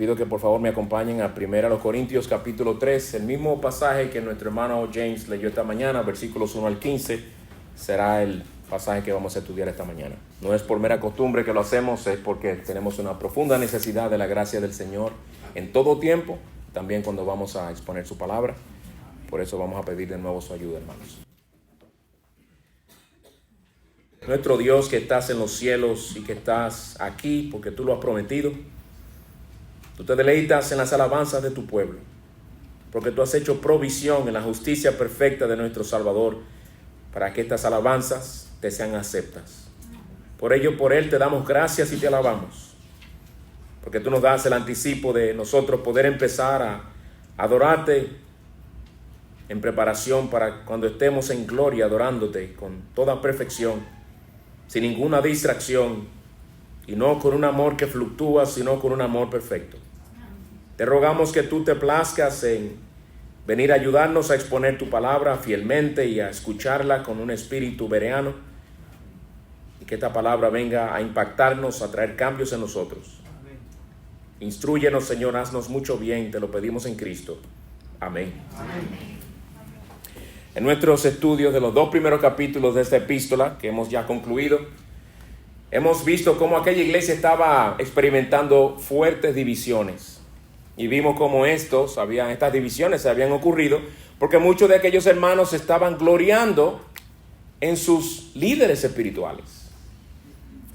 pido que por favor me acompañen a 1 Corintios capítulo 3, el mismo pasaje que nuestro hermano James leyó esta mañana, versículos 1 al 15, será el pasaje que vamos a estudiar esta mañana. No es por mera costumbre que lo hacemos, es porque tenemos una profunda necesidad de la gracia del Señor en todo tiempo, también cuando vamos a exponer su palabra. Por eso vamos a pedir de nuevo su ayuda, hermanos. Nuestro Dios que estás en los cielos y que estás aquí porque tú lo has prometido, tú te deleitas en las alabanzas de tu pueblo, porque tú has hecho provisión en la justicia perfecta de nuestro Salvador para que estas alabanzas te sean aceptas. Por ello, por Él te damos gracias y te alabamos, porque tú nos das el anticipo de nosotros poder empezar a adorarte en preparación para cuando estemos en gloria adorándote con toda perfección, sin ninguna distracción, y no con un amor que fluctúa, sino con un amor perfecto. Te rogamos que tú te plazcas en venir a ayudarnos a exponer tu palabra fielmente y a escucharla con un espíritu bereano, y que esta palabra venga a impactarnos, a traer cambios en nosotros. Instrúyenos, Señor, haznos mucho bien, te lo pedimos en Cristo. Amén. Amén. En nuestros estudios de los 2 primeros capítulos de esta epístola, que hemos ya concluido, hemos visto cómo aquella iglesia estaba experimentando fuertes divisiones. Y vimos cómo estas divisiones se habían ocurrido porque muchos de aquellos hermanos estaban gloriando en sus líderes espirituales.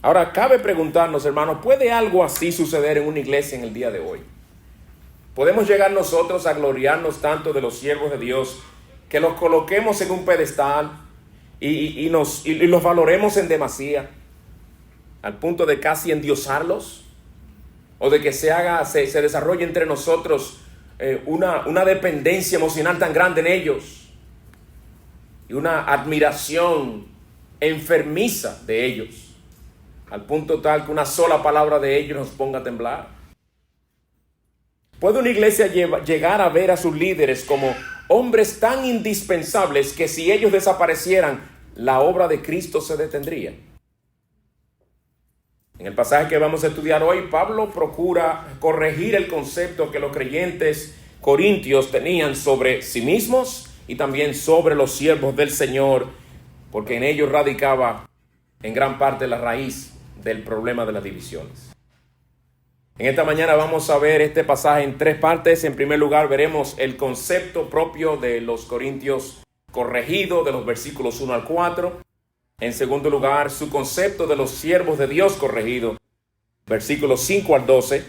Ahora, cabe preguntarnos, hermanos, ¿puede algo así suceder en una iglesia en el día de hoy? ¿Podemos llegar nosotros a gloriarnos tanto de los siervos de Dios que los coloquemos en un pedestal y los valoremos en demasía, al punto de casi endiosarlos? ¿O de que se desarrolle entre nosotros una dependencia emocional tan grande en ellos y una admiración enfermiza de ellos, al punto tal que una sola palabra de ellos nos ponga a temblar? ¿Puede una iglesia llegar a ver a sus líderes como hombres tan indispensables que si ellos desaparecieran, la obra de Cristo se detendría? En el pasaje que vamos a estudiar hoy, Pablo procura corregir el concepto que los creyentes corintios tenían sobre sí mismos y también sobre los siervos del Señor, porque en ellos radicaba en gran parte la raíz del problema de las divisiones. En esta mañana vamos a ver este pasaje en 3 partes. En primer lugar, veremos el concepto propio de los corintios corregido, de los versículos 1 al 4. En segundo lugar, su concepto de los siervos de Dios corregido, versículos 5 al 12.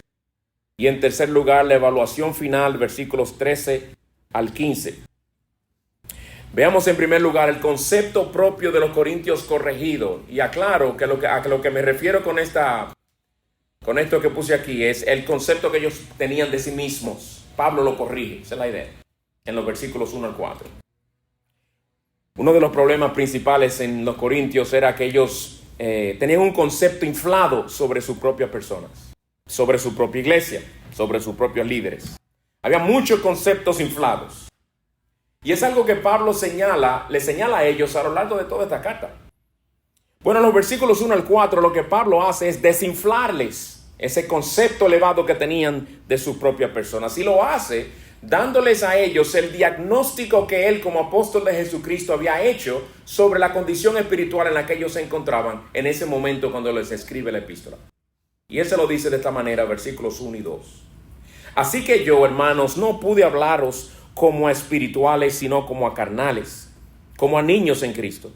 Y en tercer lugar, la evaluación final, versículos 13 al 15. Veamos en primer lugar el concepto propio de los corintios corregido. Y aclaro que a lo que me refiero con esto que puse aquí es el concepto que ellos tenían de sí mismos. Pablo lo corrige, esa es la idea, en los versículos 1 al 4. Uno de los problemas principales en los corintios era que ellos tenían un concepto inflado sobre sus propias personas, sobre su propia iglesia, sobre sus propios líderes. Había muchos conceptos inflados. Y es algo que Pablo le señala a ellos a lo largo de toda esta carta. Bueno, en los versículos 1 al 4 lo que Pablo hace es desinflarles ese concepto elevado que tenían de sus propias personas. Y lo hace dándoles a ellos el diagnóstico que él como apóstol de Jesucristo había hecho sobre la condición espiritual en la que ellos se encontraban en ese momento cuando les escribe la epístola. Y él se lo dice de esta manera, versículos 1 y 2. Así que yo, hermanos, no pude hablaros como a espirituales, sino como a carnales, como a niños en Cristo.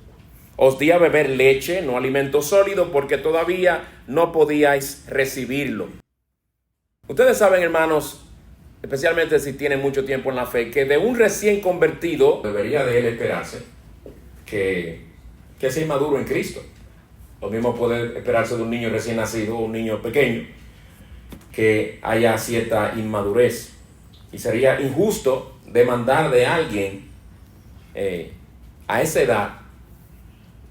Os di a beber leche, no alimento sólido, porque todavía no podíais recibirlo. Ustedes saben, hermanos, especialmente si tienen mucho tiempo en la fe, que de un recién convertido debería de él esperarse que sea inmaduro en Cristo. Lo mismo puede esperarse de un niño recién nacido o un niño pequeño, que haya cierta inmadurez. Y sería injusto demandar de alguien a esa edad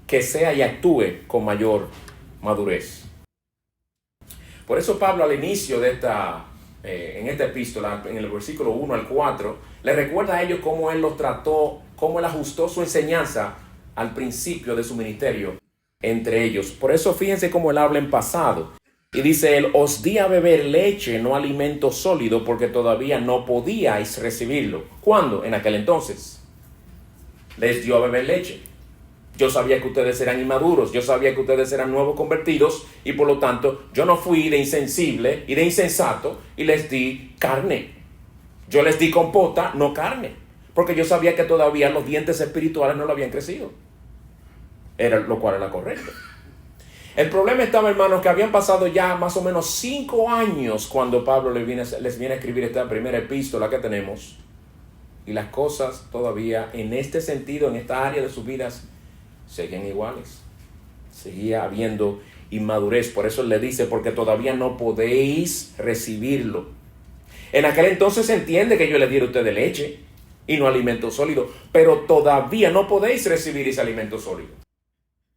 que sea y actúe con mayor madurez. Por eso Pablo al inicio de en esta epístola, en el versículo 1 al 4, le recuerda a ellos cómo él los trató, cómo él ajustó su enseñanza al principio de su ministerio entre ellos. Por eso fíjense cómo él habla en pasado. Y dice él, os di a beber leche, no alimento sólido, porque todavía no podíais recibirlo. ¿Cuándo? En aquel entonces. Les dio a beber leche. Yo sabía que ustedes eran inmaduros, yo sabía que ustedes eran nuevos convertidos, y por lo tanto yo no fui de insensible y de insensato y les di carne. Yo les di compota, no carne, porque yo sabía que todavía los dientes espirituales no lo habían crecido. Lo cual era correcto. El problema estaba, hermanos, que habían pasado ya más o menos 5 años cuando Pablo les viene a escribir esta primera epístola que tenemos. Y las cosas todavía en este sentido, en esta área de sus vidas, seguían iguales. Seguía habiendo inmadurez. Por eso le dice, porque todavía no podéis recibirlo. En aquel entonces se entiende que yo les diera a ustedes leche y no alimento sólido. Pero todavía no podéis recibir ese alimento sólido.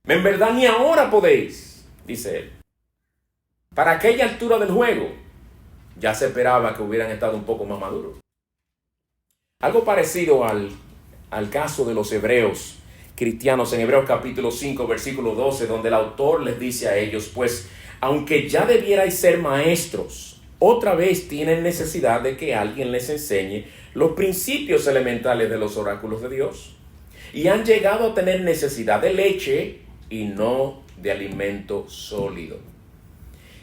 En verdad ni ahora podéis, dice él. Para aquella altura del juego, ya se esperaba que hubieran estado un poco más maduros. Algo parecido al caso de los hebreos cristianos en Hebreos capítulo 5, versículo 12, donde el autor les dice a ellos, pues, aunque ya debierais ser maestros, otra vez tienen necesidad de que alguien les enseñe los principios elementales de los oráculos de Dios. Y han llegado a tener necesidad de leche y no de alimento sólido.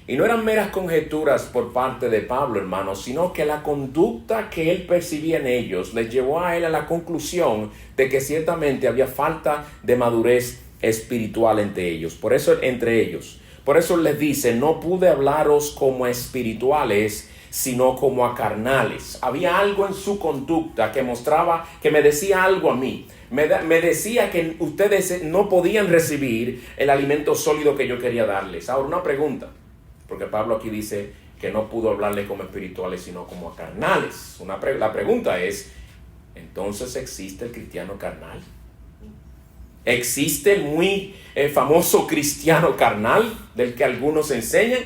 Y no eran meras conjeturas por parte de Pablo, hermanos, sino que la conducta que él percibía en ellos les llevó a él a la conclusión de que ciertamente había falta de madurez espiritual entre ellos. Por eso les dice, no pude hablaros como a espirituales, sino como a carnales. Había algo en su conducta que mostraba, que me decía algo a mí. Me decía que ustedes no podían recibir el alimento sólido que yo quería darles. Ahora, una pregunta, porque Pablo aquí dice que no pudo hablarles como espirituales, sino como a carnales. La pregunta es, ¿entonces existe el cristiano carnal? ¿Existe el muy famoso cristiano carnal del que algunos enseñan?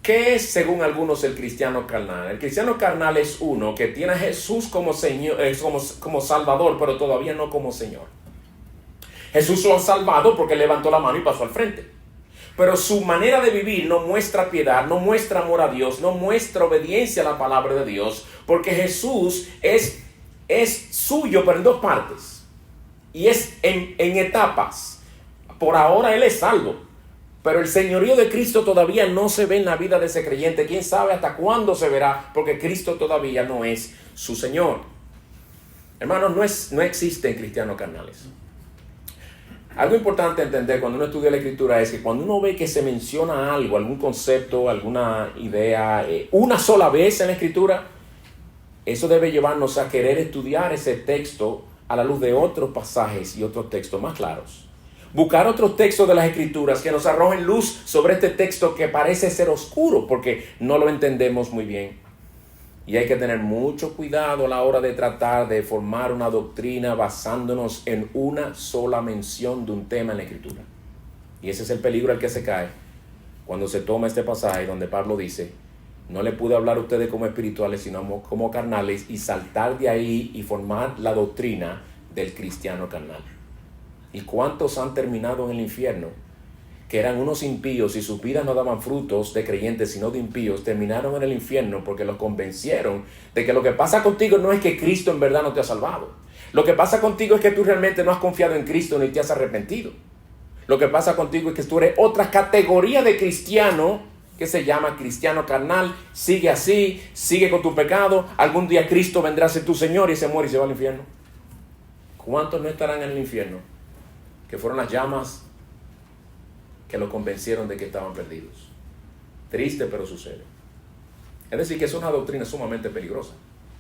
¿Qué es, según algunos, el cristiano carnal? El cristiano carnal es uno que tiene a Jesús como Señor, como Salvador, pero todavía no como Señor. Jesús lo ha salvado porque levantó la mano y pasó al frente. Pero su manera de vivir no muestra piedad, no muestra amor a Dios, no muestra obediencia a la palabra de Dios, porque Jesús es suyo, pero en dos partes. Y es en etapas. Por ahora Él es salvo. Pero el señorío de Cristo todavía no se ve en la vida de ese creyente. ¿Quién sabe hasta cuándo se verá? Porque Cristo todavía no es su Señor. Hermanos, no existen cristianos carnales. Algo importante entender cuando uno estudia la Escritura es que cuando uno ve que se menciona algo, algún concepto, alguna idea, una sola vez en la Escritura, eso debe llevarnos a querer estudiar ese texto a la luz de otros pasajes y otros textos más claros. Buscar otros textos de las Escrituras que nos arrojen luz sobre este texto que parece ser oscuro porque no lo entendemos muy bien. Y hay que tener mucho cuidado a la hora de tratar de formar una doctrina basándonos en una sola mención de un tema en la Escritura. Y ese es el peligro al que se cae cuando se toma este pasaje donde Pablo dice, no le pude hablar a ustedes como espirituales, sino como carnales, y saltar de ahí y formar la doctrina del cristiano carnal. ¿Y cuántos han terminado en el infierno? Que eran unos impíos y sus vidas no daban frutos de creyentes, sino de impíos, terminaron en el infierno porque los convencieron de que lo que pasa contigo no es que Cristo en verdad no te ha salvado. Lo que pasa contigo es que tú realmente no has confiado en Cristo ni te has arrepentido. Lo que pasa contigo es que tú eres otra categoría de cristiano que se llama cristiano carnal. Sigue así, sigue con tu pecado. Algún día Cristo vendrá a ser tu Señor y se muere y se va al infierno. ¿Cuántos no estarán en el infierno? Que fueron las llamas que lo convencieron de que estaban perdidos. Triste, pero sucede. Es decir, que es una doctrina sumamente peligrosa,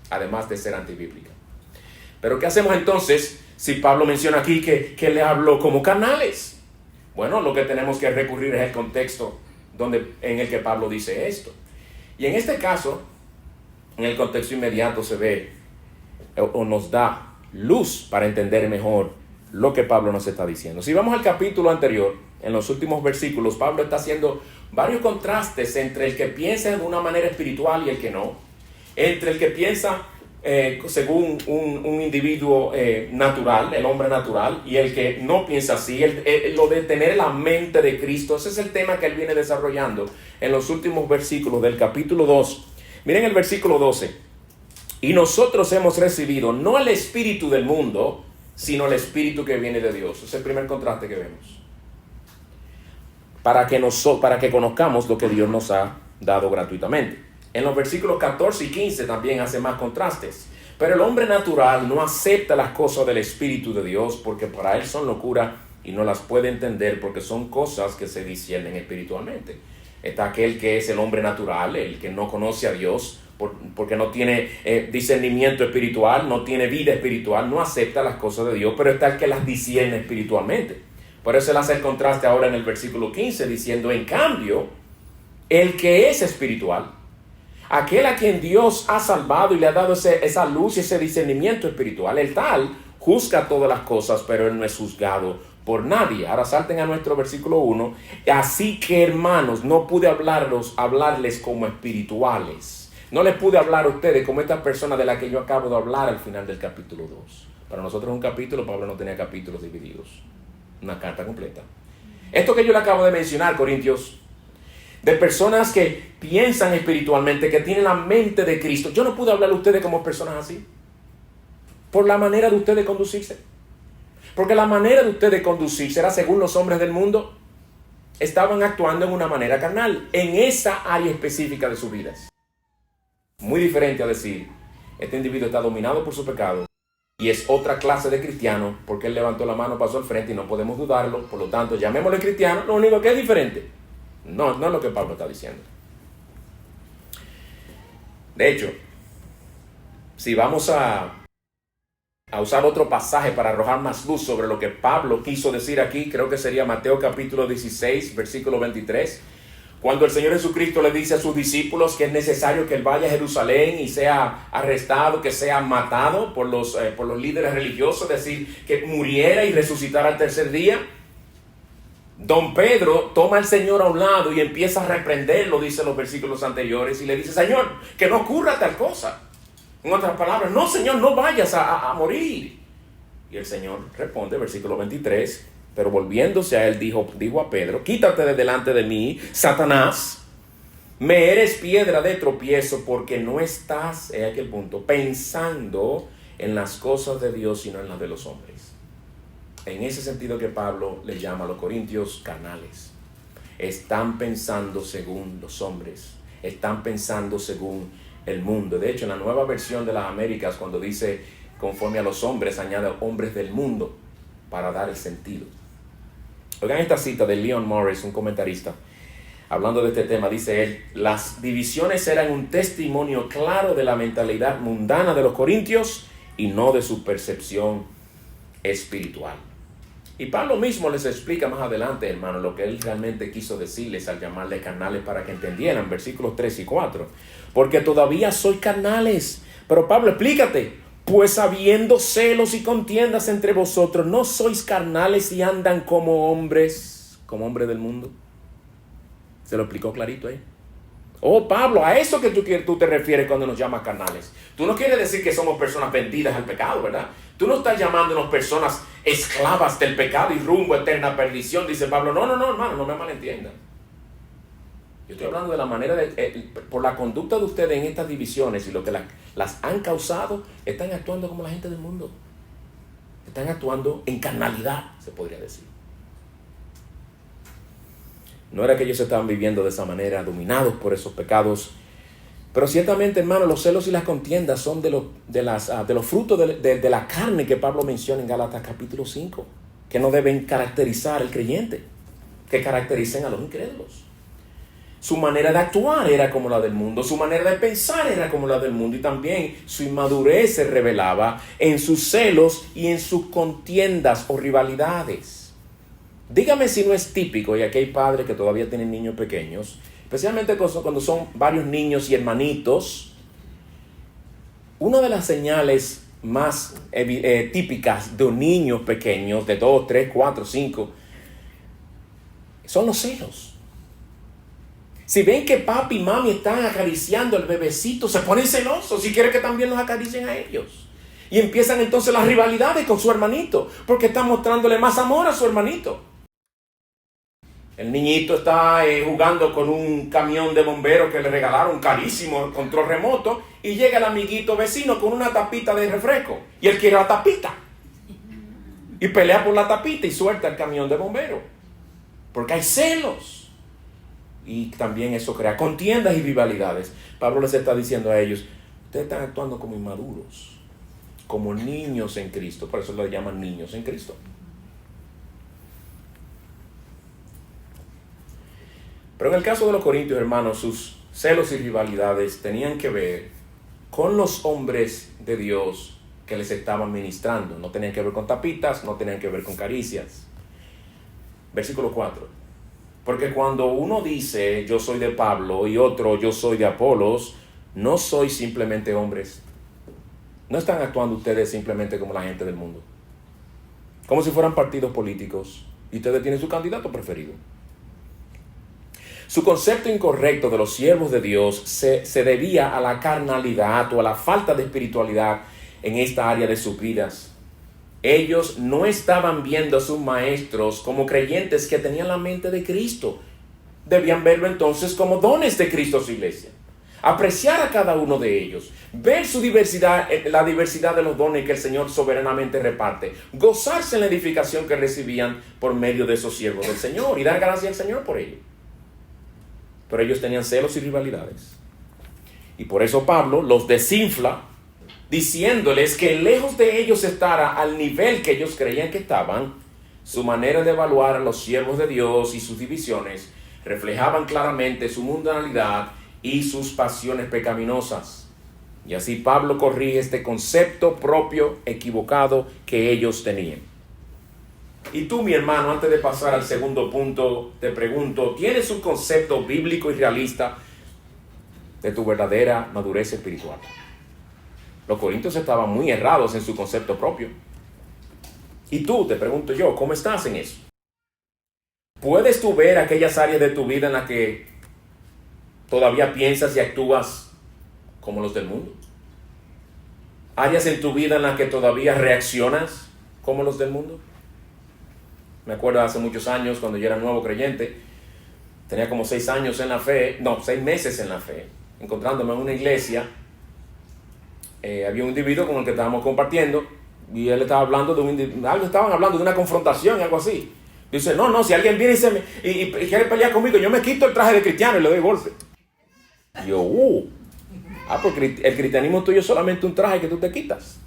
además de ser antibíblica. Pero ¿qué hacemos entonces si Pablo menciona aquí que le habló como carnales? Bueno, lo que tenemos que recurrir es el contexto en el que Pablo dice esto. Y en este caso, en el contexto inmediato se ve o nos da luz para entender mejor lo que Pablo nos está diciendo. Si vamos al capítulo anterior, en los últimos versículos, Pablo está haciendo varios contrastes entre el que piensa de una manera espiritual y el que no. Entre el que piensa según un individuo natural, el hombre natural, y el que no piensa así, lo de tener la mente de Cristo. Ese es el tema que él viene desarrollando en los últimos versículos del capítulo 2. Miren el versículo 12. Y nosotros hemos recibido no el espíritu del mundo, sino el espíritu que viene de Dios. Ese es el primer contraste que vemos. Para que conozcamos lo que Dios nos ha dado gratuitamente. En los versículos 14 y 15 también hace más contrastes. Pero el hombre natural no acepta las cosas del Espíritu de Dios porque para él son locura y no las puede entender porque son cosas que se disciernen espiritualmente. Está aquel que es el hombre natural, el que no conoce a Dios porque no tiene discernimiento espiritual, no tiene vida espiritual, no acepta las cosas de Dios, pero está el que las discierne espiritualmente. Por eso él hace el contraste ahora en el versículo 15 diciendo, en cambio, el que es espiritual, aquel a quien Dios ha salvado y le ha dado esa luz y ese discernimiento espiritual, el tal juzga todas las cosas, pero él no es juzgado por nadie. Ahora salten a nuestro versículo 1. Así que, hermanos, no pude hablarles como espirituales. No les pude hablar a ustedes como esta persona de la que yo acabo de hablar al final del capítulo 2. Para nosotros es un capítulo, Pablo no tenía capítulos divididos. Una carta completa. Esto que yo le acabo de mencionar, Corintios, de personas que piensan espiritualmente, que tienen la mente de Cristo. Yo no pude hablar a ustedes como personas así. Por la manera de ustedes conducirse. Porque la manera de ustedes conducirse era según los hombres del mundo. Estaban actuando en una manera carnal, en esa área específica de sus vidas. Muy diferente a decir, este individuo está dominado por su pecado y es otra clase de cristiano porque él levantó la mano, pasó al frente y no podemos dudarlo. Por lo tanto, llamémosle cristiano, lo único que es diferente. No es lo que Pablo está diciendo. De hecho, si vamos a usar otro pasaje para arrojar más luz sobre lo que Pablo quiso decir aquí, creo que sería Mateo capítulo 16, versículo 23, cuando el Señor Jesucristo le dice a sus discípulos que es necesario que él vaya a Jerusalén y sea arrestado, que sea matado por los líderes religiosos, es decir, que muriera y resucitara al tercer día. Don Pedro toma al Señor a un lado y empieza a reprenderlo, dice los versículos anteriores, y le dice, Señor, que no ocurra tal cosa. En otras palabras, no, Señor, no vayas a morir. Y el Señor responde, versículo 23, pero volviéndose a él, dijo a Pedro, quítate de delante de mí, Satanás, me eres piedra de tropiezo porque no estás, en aquel punto, pensando en las cosas de Dios, sino en las de los hombres. En ese sentido que Pablo le llama a los corintios carnales. Están pensando según los hombres, están pensando según el mundo. De hecho, en la nueva versión de las Américas, cuando dice conforme a los hombres, añade hombres del mundo para dar el sentido. Oigan esta cita de Leon Morris, un comentarista, hablando de este tema, dice él, las divisiones eran un testimonio claro de la mentalidad mundana de los corintios y no de su percepción espiritual. Y Pablo mismo les explica más adelante, hermano, lo que él realmente quiso decirles al llamarles carnales para que entendieran, versículos 3 y 4. Porque todavía sois carnales. Pero Pablo, explícate. Pues habiendo celos y contiendas entre vosotros, ¿no sois carnales y andan como hombres del mundo? Se lo explicó clarito ahí. Oh, Pablo, a eso que tú te refieres cuando nos llamas carnales. Tú no quieres decir que somos personas vendidas al pecado, ¿verdad? Tú no estás llamándonos personas esclavas del pecado y rumbo a eterna perdición. Dice Pablo, no, hermano, no me malentiendan. Yo estoy hablando de la manera por la conducta de ustedes en estas divisiones y lo que las han causado, están actuando como la gente del mundo. Están actuando en carnalidad, se podría decir. No era que ellos estaban viviendo de esa manera, dominados por esos pecados. Pero ciertamente, hermano, los celos y las contiendas son de los frutos de la carne que Pablo menciona en Gálatas capítulo 5, que no deben caracterizar al creyente, que caractericen a los incrédulos. Su manera de actuar era como la del mundo, su manera de pensar era como la del mundo, y también su inmadurez se revelaba en sus celos y en sus contiendas o rivalidades. Dígame si no es típico, y aquí hay padres que todavía tienen niños pequeños, especialmente cuando son varios niños y hermanitos. Una de las señales más típicas de un niño pequeño, de 2, 3, 4, 5, son los celos. Si ven que papi y mami están acariciando al bebecito, se ponen celosos y quieren que también los acaricien a ellos. Y empiezan entonces las rivalidades con su hermanito, porque están mostrándole más amor a su hermanito. El niñito está jugando con un camión de bomberos que le regalaron carísimo, control remoto, y llega el amiguito vecino con una tapita de refresco, y él quiere la tapita. Y pelea por la tapita y suelta el camión de bomberos, porque hay celos. Y también eso crea contiendas y rivalidades. Pablo les está diciendo a ellos, ustedes están actuando como inmaduros, como niños en Cristo. Por eso le llaman niños en Cristo. Pero en el caso de los corintios, hermanos, sus celos y rivalidades tenían que ver con los hombres de Dios que les estaban ministrando. No tenían que ver con tapitas, no tenían que ver con caricias. Versículo 4. Porque cuando uno dice yo soy de Pablo y otro yo soy de Apolos, no soy simplemente hombres. No están actuando ustedes simplemente como la gente del mundo. Como si fueran partidos políticos y ustedes tienen su candidato preferido. Su concepto incorrecto de los siervos de Dios se debía a la carnalidad o a la falta de espiritualidad en esta área de sus vidas. Ellos no estaban viendo a sus maestros como creyentes que tenían la mente de Cristo. Debían verlo entonces como dones de Cristo, su iglesia. Apreciar a cada uno de ellos. Ver su diversidad, la diversidad de los dones que el Señor soberanamente reparte. Gozarse en la edificación que recibían por medio de esos siervos del Señor. Y dar gracias al Señor por ello. Pero ellos tenían celos y rivalidades. Y por eso Pablo los desinfla, diciéndoles que lejos de ellos estar al nivel que ellos creían que estaban, su manera de evaluar a los siervos de Dios y sus divisiones reflejaban claramente su mundanalidad y sus pasiones pecaminosas. Y así Pablo corrige este concepto propio equivocado que ellos tenían. Y tú, mi hermano, antes de pasar al segundo punto, te pregunto, ¿tienes un concepto bíblico y realista de tu verdadera madurez espiritual? Los corintios estaban muy errados en su concepto propio. Y tú, te pregunto yo, ¿cómo estás en eso? ¿Puedes tú ver aquellas áreas de tu vida en las que todavía piensas y actúas como los del mundo? ¿Áreas en tu vida en las que todavía reaccionas como los del mundo? Me acuerdo hace muchos años, cuando yo era nuevo creyente, tenía como 6 años en la fe, 6 meses en la fe, encontrándome en una iglesia. Había un individuo con el que estábamos compartiendo y él estaba hablando estaban hablando de una confrontación, algo así. Dice, no, si alguien viene y quiere pelear conmigo, yo me quito el traje de cristiano y le doy golpe. Y yo, porque el cristianismo tuyo es solamente un traje que tú te quitas.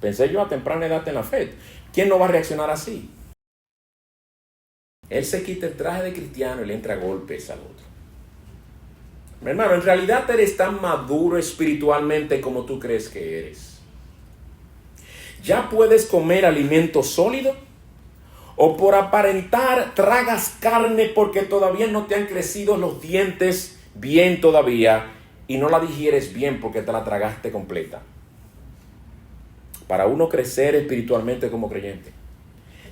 Pensé yo a temprana edad en la fe. ¿Quién no va a reaccionar así? Él se quita el traje de cristiano y le entra golpes al otro. Mi hermano, en realidad eres tan maduro espiritualmente como tú crees que eres. ¿Ya puedes comer alimento sólido? ¿O por aparentar tragas carne porque todavía no te han crecido los dientes bien todavía y no la digieres bien porque te la tragaste completa? Para uno crecer espiritualmente como creyente,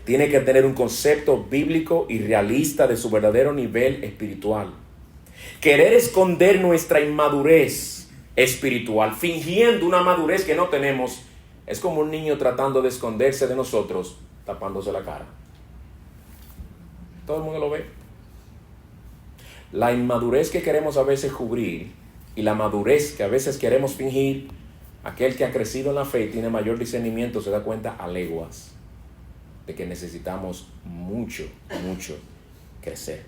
tiene que tener un concepto bíblico y realista de su verdadero nivel espiritual. Querer esconder nuestra inmadurez espiritual, fingiendo una madurez que no tenemos, es como un niño tratando de esconderse de nosotros, tapándose la cara. Todo el mundo lo ve. La inmadurez que queremos a veces cubrir y la madurez que a veces queremos fingir, aquel que ha crecido en la fe y tiene mayor discernimiento se da cuenta a leguas de que necesitamos mucho crecer.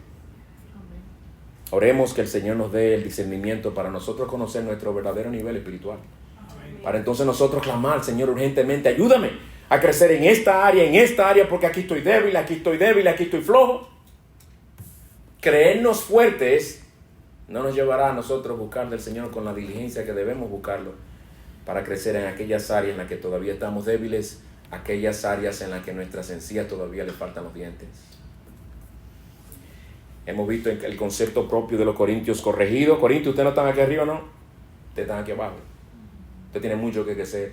Oremos que el Señor nos dé el discernimiento para nosotros conocer nuestro verdadero nivel espiritual. Amén. Para entonces nosotros clamar, Señor, urgentemente, ayúdame a crecer en esta área, porque aquí estoy débil, aquí estoy flojo. Creernos fuertes no nos llevará a nosotros buscar del Señor con la diligencia que debemos buscarlo para crecer en aquellas áreas en las que todavía estamos débiles, aquellas áreas en las que nuestras encías todavía le faltan los dientes. Hemos visto el concepto propio de los corintios corregido. Corintios, ustedes no están aquí arriba, ¿no? Ustedes están aquí abajo. Ustedes tienen mucho que crecer.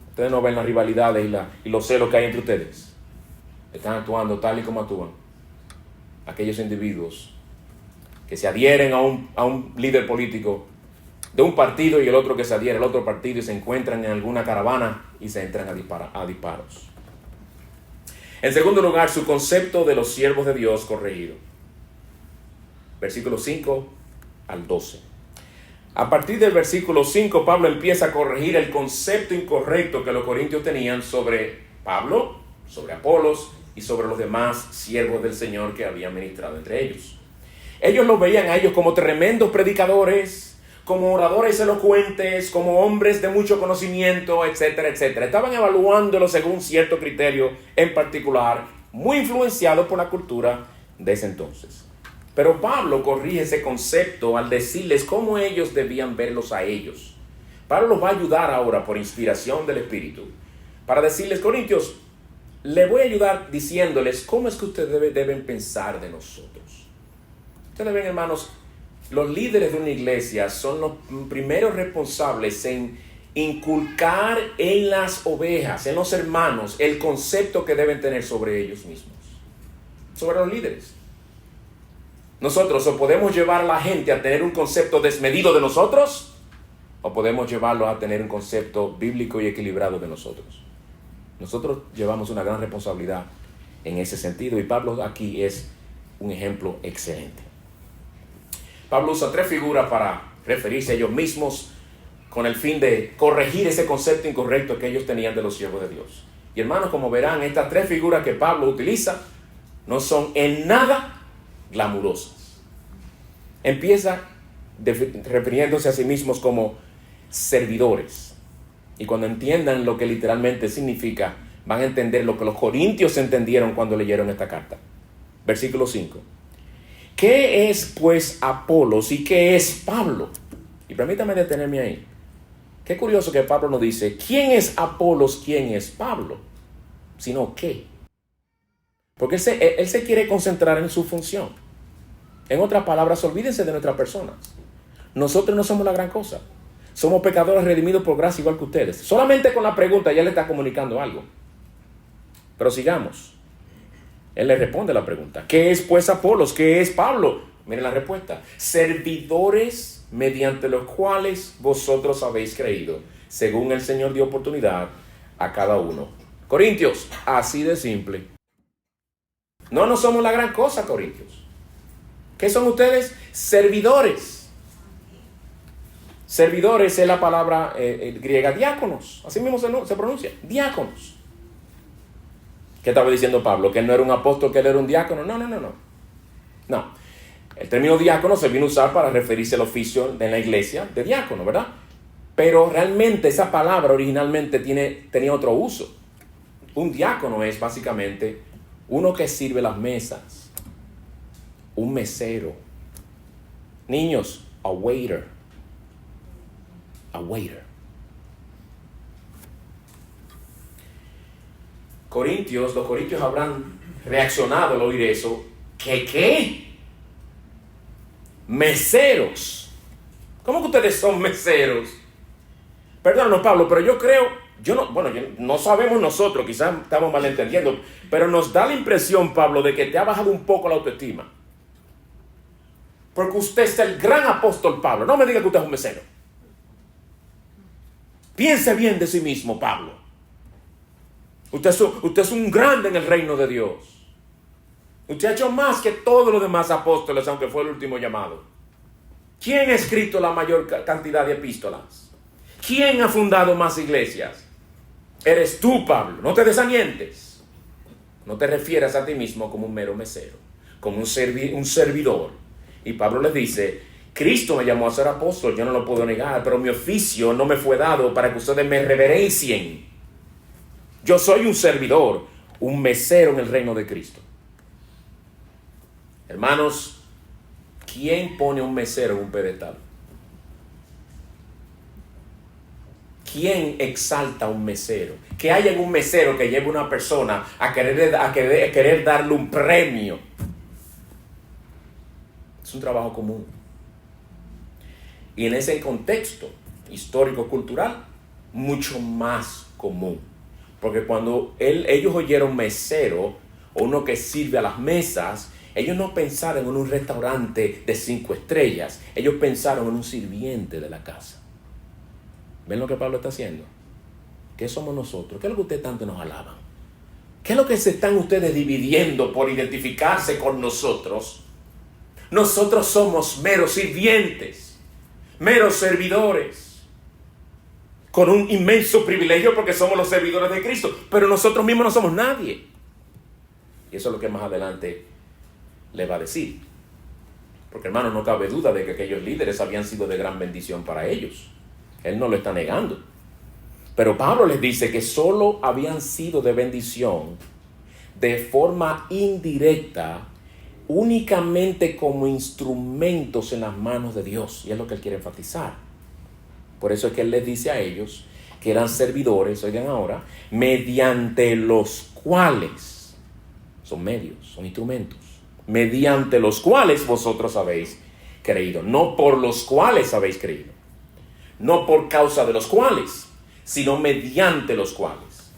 Ustedes no ven las rivalidades y los celos que hay entre ustedes. Están actuando tal y como actúan aquellos individuos que se adhieren a un líder político de un partido y el otro que se adhiere al otro partido y se encuentran en alguna caravana y se entran a disparos. En segundo lugar, su concepto de los siervos de Dios corregido. Versículos 5 al 12. A partir del versículo 5, Pablo empieza a corregir el concepto incorrecto que los corintios tenían sobre Pablo, sobre Apolos y sobre los demás siervos del Señor que habían ministrado entre ellos. Ellos los veían a ellos como tremendos predicadores, como oradores elocuentes, como hombres de mucho conocimiento, etcétera, etcétera. Estaban evaluándolo según cierto criterio en particular, muy influenciado por la cultura de ese entonces. Pero Pablo corrige ese concepto al decirles cómo ellos debían verlos a ellos. Pablo los va a ayudar ahora por inspiración del Espíritu para decirles: Corintios, les voy a ayudar diciéndoles cómo es que ustedes deben pensar de nosotros. Ustedes ven, hermanos, los líderes de una iglesia son los primeros responsables en inculcar en las ovejas, en los hermanos, el concepto que deben tener sobre ellos mismos, sobre los líderes. Nosotros o podemos llevar a la gente a tener un concepto desmedido de nosotros, o podemos llevarlos a tener un concepto bíblico y equilibrado de nosotros. Nosotros llevamos una gran responsabilidad en ese sentido, y Pablo aquí es un ejemplo excelente. Pablo usa 3 figuras para referirse a ellos mismos con el fin de corregir ese concepto incorrecto que ellos tenían de los siervos de Dios. Y hermanos, como verán, estas 3 figuras que Pablo utiliza no son en nada glamurosas. Empieza refiriéndose a sí mismos como servidores. Y cuando entiendan lo que literalmente significa, van a entender lo que los corintios entendieron cuando leyeron esta carta. Versículo 5. ¿Qué es pues Apolos y qué es Pablo? Y permítame detenerme ahí. Qué curioso que Pablo nos dice quién es Apolos, quién es Pablo, sino qué. Porque él se quiere concentrar en su función. En otras palabras, olvídense de nuestras personas. Nosotros no somos la gran cosa. Somos pecadores redimidos por gracia igual que ustedes. Solamente con la pregunta ya le está comunicando algo. Pero sigamos. Él le responde la pregunta. ¿Qué es pues Apolos? ¿Qué es Pablo? Miren la respuesta. Servidores mediante los cuales vosotros habéis creído, según el Señor dio oportunidad a cada uno. Corintios, así de simple. No somos la gran cosa, Corintios. ¿Qué son ustedes? Servidores. Servidores es la palabra griega diáconos. Así mismo se pronuncia, diáconos. ¿Qué estaba diciendo Pablo? ¿Que él no era un apóstol, que él era un diácono? No. El término diácono se vino a usar para referirse al oficio de la iglesia de diácono, ¿verdad? Pero realmente esa palabra originalmente tenía otro uso. Un diácono es básicamente uno que sirve las mesas, un mesero. Niños, a waiter. A waiter. Los corintios habrán reaccionado al oír eso. ¿Qué? Meseros. ¿Cómo que ustedes son meseros? Perdónanos, Pablo, pero yo creo, no sabemos nosotros, quizás estamos malentendiendo, pero nos da la impresión, Pablo, de que te ha bajado un poco la autoestima. Porque usted es el gran apóstol Pablo. No me diga que usted es un mesero. Piense bien de sí mismo, Pablo. Usted es un grande en el reino de Dios. Usted ha hecho más que todos los demás apóstoles, aunque fue el último llamado. ¿Quién ha escrito la mayor cantidad de epístolas? ¿Quién ha fundado más iglesias? Eres tú, Pablo. No te desalientes. No te refieras a ti mismo como un mero mesero, como un servidor. Y Pablo les dice: Cristo me llamó a ser apóstol, yo no lo puedo negar, pero mi oficio no me fue dado para que ustedes me reverencien. Yo soy un servidor, un mesero en el reino de Cristo. Hermanos, ¿quién pone un mesero en un pedestal? ¿Quién exalta a un mesero? Que haya un mesero que lleve a una persona a querer darle un premio. Es un trabajo común. Y en ese contexto histórico-cultural, mucho más común. Porque cuando ellos oyeron mesero, o uno que sirve a las mesas, Ellos no pensaron en un restaurante de 5 estrellas. Ellos pensaron en un sirviente de la casa. ¿Ven lo que Pablo está haciendo? ¿Qué somos nosotros? ¿Qué es lo que ustedes tanto nos alaban? ¿Qué es lo que se están ustedes dividiendo por identificarse con nosotros? Nosotros somos meros sirvientes, meros servidores, con un inmenso privilegio porque somos los servidores de Cristo, pero nosotros mismos no somos nadie. Y eso es lo que más adelante le va a decir. Porque, hermano, no cabe duda de que aquellos líderes habían sido de gran bendición para ellos. Él no lo está negando. Pero Pablo les dice que solo habían sido de bendición de forma indirecta, únicamente como instrumentos en las manos de Dios. Y es lo que él quiere enfatizar. Por eso es que él les dice a ellos que eran servidores, oigan ahora, mediante los cuales, son medios, son instrumentos, mediante los cuales vosotros habéis creído. No por los cuales habéis creído. No por causa de los cuales, sino mediante los cuales.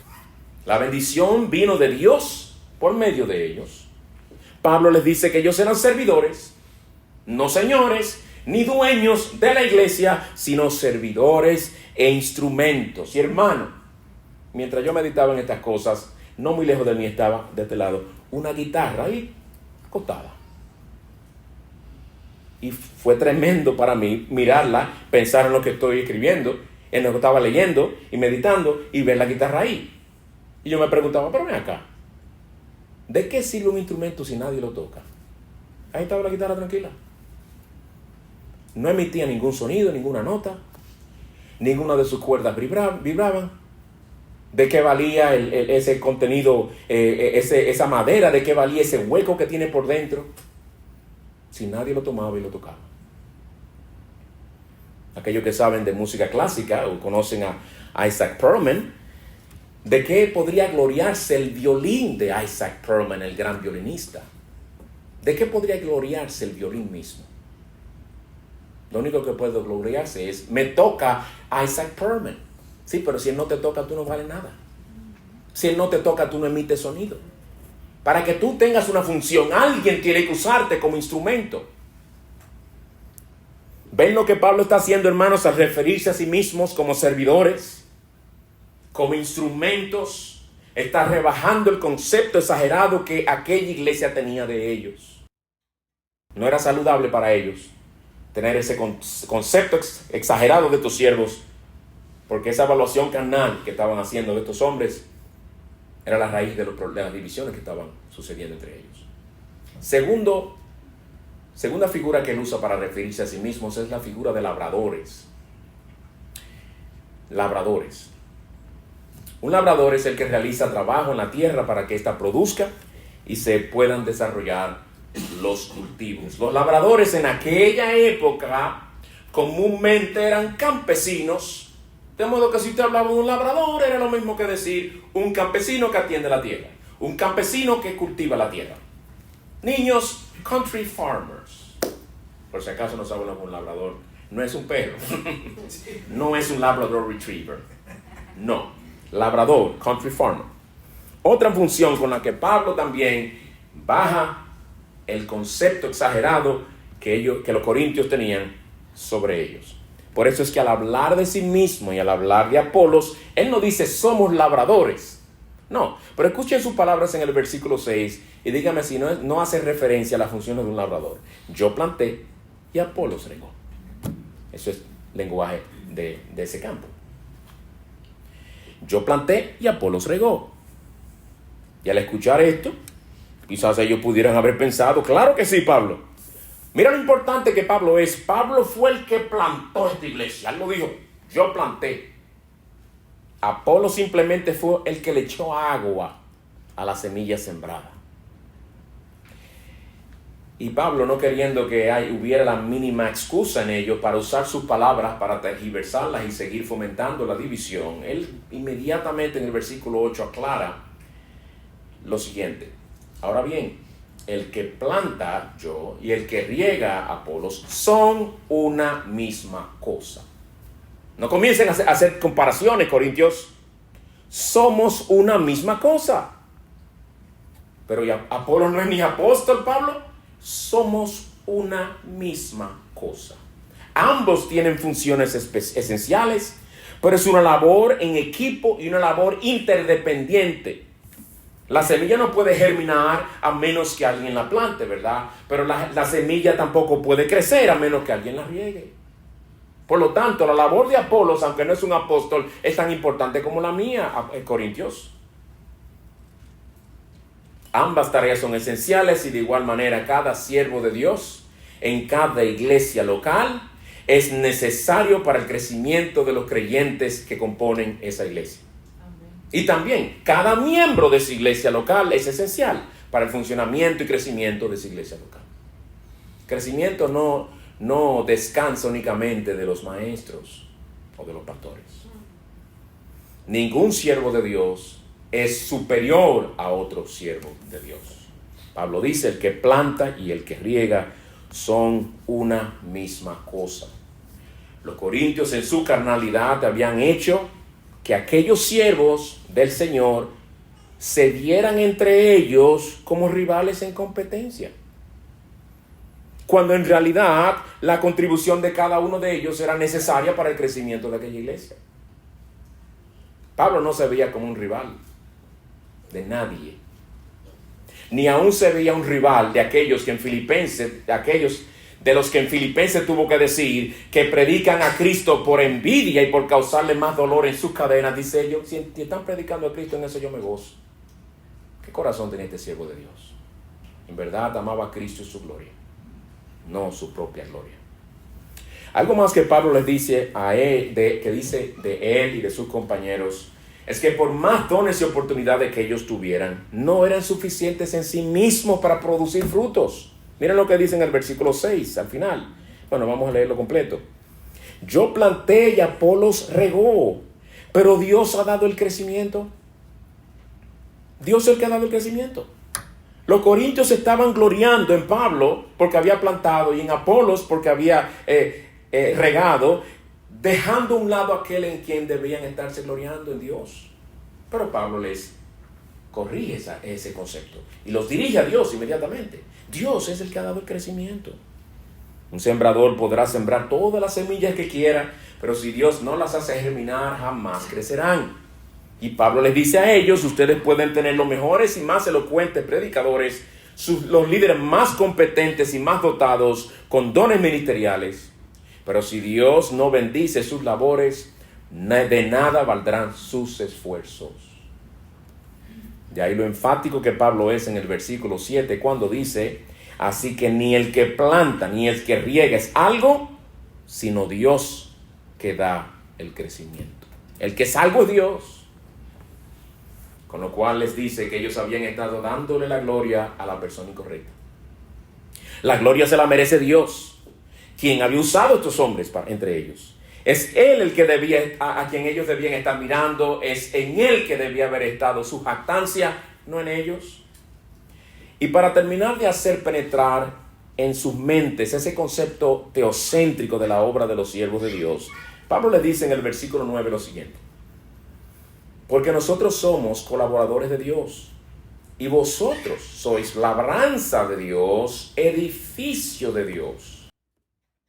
La bendición vino de Dios por medio de ellos. Pablo les dice que ellos eran servidores, no señores, ni dueños de la iglesia, sino servidores e instrumentos. Y hermano, mientras yo meditaba en estas cosas, no muy lejos de mí estaba, de este lado, una guitarra ahí acostada. Y fue tremendo para mí mirarla, pensar en lo que estoy escribiendo, en lo que estaba leyendo y meditando, y ver la guitarra ahí. Y yo me preguntaba, pero ven acá, ¿de qué sirve un instrumento si nadie lo toca? Ahí estaba la guitarra tranquila. No emitía ningún sonido, ninguna nota. Ninguna de sus cuerdas vibraban. ¿De qué valía ese contenido, esa madera? ¿De qué valía ese hueco que tiene por dentro? Si nadie lo tomaba y lo tocaba. Aquellos que saben de música clásica o conocen a Isaac Perlman, ¿de qué podría gloriarse el violín de Isaac Perlman, el gran violinista? ¿De qué podría gloriarse el violín mismo? Lo único que puede gloriarse es, me toca Isaac Perlman. Sí, pero si él no te toca, tú no vales nada. Si él no te toca, tú no emites sonido. Para que tú tengas una función, alguien tiene que usarte como instrumento. ¿Ven lo que Pablo está haciendo, hermanos, al referirse a sí mismos como servidores, como instrumentos? Está rebajando el concepto exagerado que aquella iglesia tenía de ellos. No era saludable para ellos tener ese concepto exagerado de estos siervos, porque esa evaluación carnal que estaban haciendo de estos hombres era la raíz de las divisiones que estaban sucediendo entre ellos. Segunda figura que él usa para referirse a sí mismos es la figura de labradores. Labradores. Un labrador es el que realiza trabajo en la tierra para que ésta produzca y se puedan desarrollar los cultivos. Los labradores en aquella época comúnmente eran campesinos, de modo que si usted hablaba de un labrador era lo mismo que decir un campesino que atiende la tierra, un campesino que cultiva la tierra. Niños, country farmers. Por si acaso no saben lo que es un labrador, no es un perro, no es un Labrador Retriever, no, labrador, country farmer. Otra función con la que Pablo también baja el concepto exagerado que los corintios tenían sobre ellos. Por eso es que al hablar de sí mismo y al hablar de Apolos, él no dice somos labradores. No, pero escuchen sus palabras en el versículo 6 y dígame si no hace referencia a las funciones de un labrador. Yo planté y Apolos regó. Eso es lenguaje de ese campo. Yo planté y Apolos regó. Y al escuchar esto, quizás ellos pudieran haber pensado, claro que sí, Pablo. Mira lo importante que Pablo es. Pablo fue el que plantó esta iglesia. Él lo dijo, yo planté. Apolo simplemente fue el que le echó agua a la semilla sembrada. Y Pablo, no queriendo que hubiera la mínima excusa en ello para usar sus palabras para tergiversarlas y seguir fomentando la división, él inmediatamente en el versículo 8 aclara lo siguiente. Ahora bien, el que planta, yo, y el que riega, Apolos, son una misma cosa. No comiencen a hacer comparaciones, corintios. Somos una misma cosa. pero ya Apolo no es ni apóstol, Pablo. Somos una misma cosa. Ambos tienen funciones esenciales, pero es una labor en equipo y una labor interdependiente. La semilla no puede germinar a menos que alguien la plante, ¿verdad? Pero la semilla tampoco puede crecer a menos que alguien la riegue. Por lo tanto, la labor de Apolos, aunque no es un apóstol, es tan importante como la mía, Corintios. Ambas tareas son esenciales y de igual manera cada siervo de Dios en cada iglesia local es necesario para el crecimiento de los creyentes que componen esa iglesia. Y también cada miembro de esa iglesia local es esencial para el funcionamiento y crecimiento de esa iglesia local. Crecimiento no descansa únicamente de los maestros o de los pastores. Ningún siervo de Dios es superior a otro siervo de Dios. Pablo dice, el que planta y el que riega son una misma cosa. Los corintios en su carnalidad habían hecho que aquellos siervos del Señor se vieran entre ellos como rivales en competencia, cuando en realidad la contribución de cada uno de ellos era necesaria para el crecimiento de aquella iglesia. Pablo no se veía como un rival de nadie, ni aún se veía un rival de aquellos que en Filipenses, de los que en Filipenses tuvo que decir que predican a Cristo por envidia y por causarle más dolor en sus cadenas. Dice ellos, si están predicando a Cristo, en eso yo me gozo. ¿Qué corazón tenía este siervo de Dios? En verdad amaba a Cristo y su gloria, no su propia gloria. Algo más que Pablo les dice a él, que dice de él y de sus compañeros, es que por más dones y oportunidades que ellos tuvieran, no eran suficientes en sí mismos para producir frutos. Miren lo que dice en el versículo 6, al final. Bueno, vamos a leerlo completo. Yo planté y Apolos regó, pero Dios ha dado el crecimiento. Dios es el que ha dado el crecimiento. Los corintios estaban gloriando en Pablo porque había plantado y en Apolos porque había regado, dejando a un lado aquel en quien debían estarse gloriando, en Dios. Pero Pablo les corrige ese concepto y los dirige a Dios inmediatamente. Dios es el que ha dado el crecimiento. Un sembrador podrá sembrar todas las semillas que quiera, pero si Dios no las hace germinar, jamás crecerán. Y Pablo les dice a ellos, ustedes pueden tener los mejores y más elocuentes predicadores, los líderes más competentes y más dotados con dones ministeriales, pero si Dios no bendice sus labores, de nada valdrán sus esfuerzos. De ahí lo enfático que Pablo es en el versículo 7 cuando dice, así que ni el que planta ni el que riega es algo, sino Dios que da el crecimiento. El que es algo es Dios. Con lo cual les dice que ellos habían estado dándole la gloria a la persona incorrecta. La gloria se la merece Dios, quien había usado a estos hombres entre ellos. Es Él el que a quien ellos debían estar mirando, es en Él que debía haber estado su jactancia, no en ellos. Y para terminar de hacer penetrar en sus mentes ese concepto teocéntrico de la obra de los siervos de Dios, Pablo les dice en el versículo 9 lo siguiente: porque nosotros somos colaboradores de Dios, y vosotros sois labranza de Dios, edificio de Dios.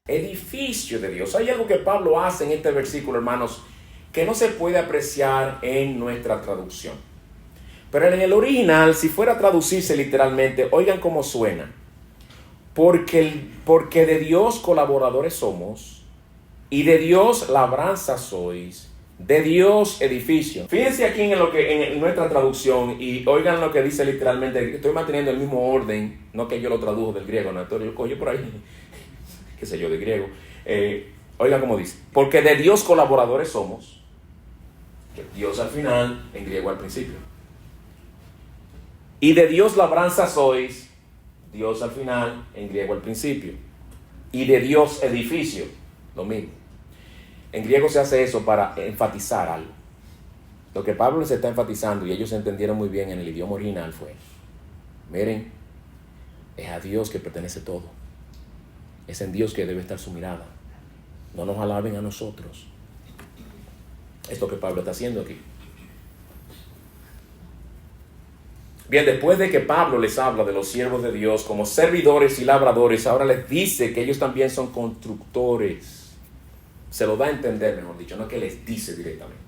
Edificio de Dios. Hay algo que Pablo hace en este versículo, hermanos, que no se puede apreciar en nuestra traducción. Pero en el original, si fuera a traducirse literalmente, oigan cómo suena. Porque de Dios colaboradores somos, y de Dios labranza sois, de Dios edificio. Fíjense aquí en nuestra traducción y oigan lo que dice literalmente. Estoy manteniendo el mismo orden, no que yo lo tradujo del griego, no, yo cojo por ahí, qué sé yo, de griego. Oigan cómo dice: porque de Dios colaboradores somos, que Dios al final, en griego al principio. Y de Dios labranza sois, Dios al final, en griego al principio. Y de Dios edificio, lo mismo. En griego se hace eso para enfatizar algo. Lo que Pablo les está enfatizando, y ellos entendieron muy bien en el idioma original, fue: miren, es a Dios que pertenece todo. Es en Dios que debe estar su mirada. No nos alaben a nosotros. Es lo que Pablo está haciendo aquí. Bien, después de que Pablo les habla de los siervos de Dios como servidores y labradores, ahora les dice que ellos también son constructores. Se lo da a entender, mejor dicho, no es que les dice directamente.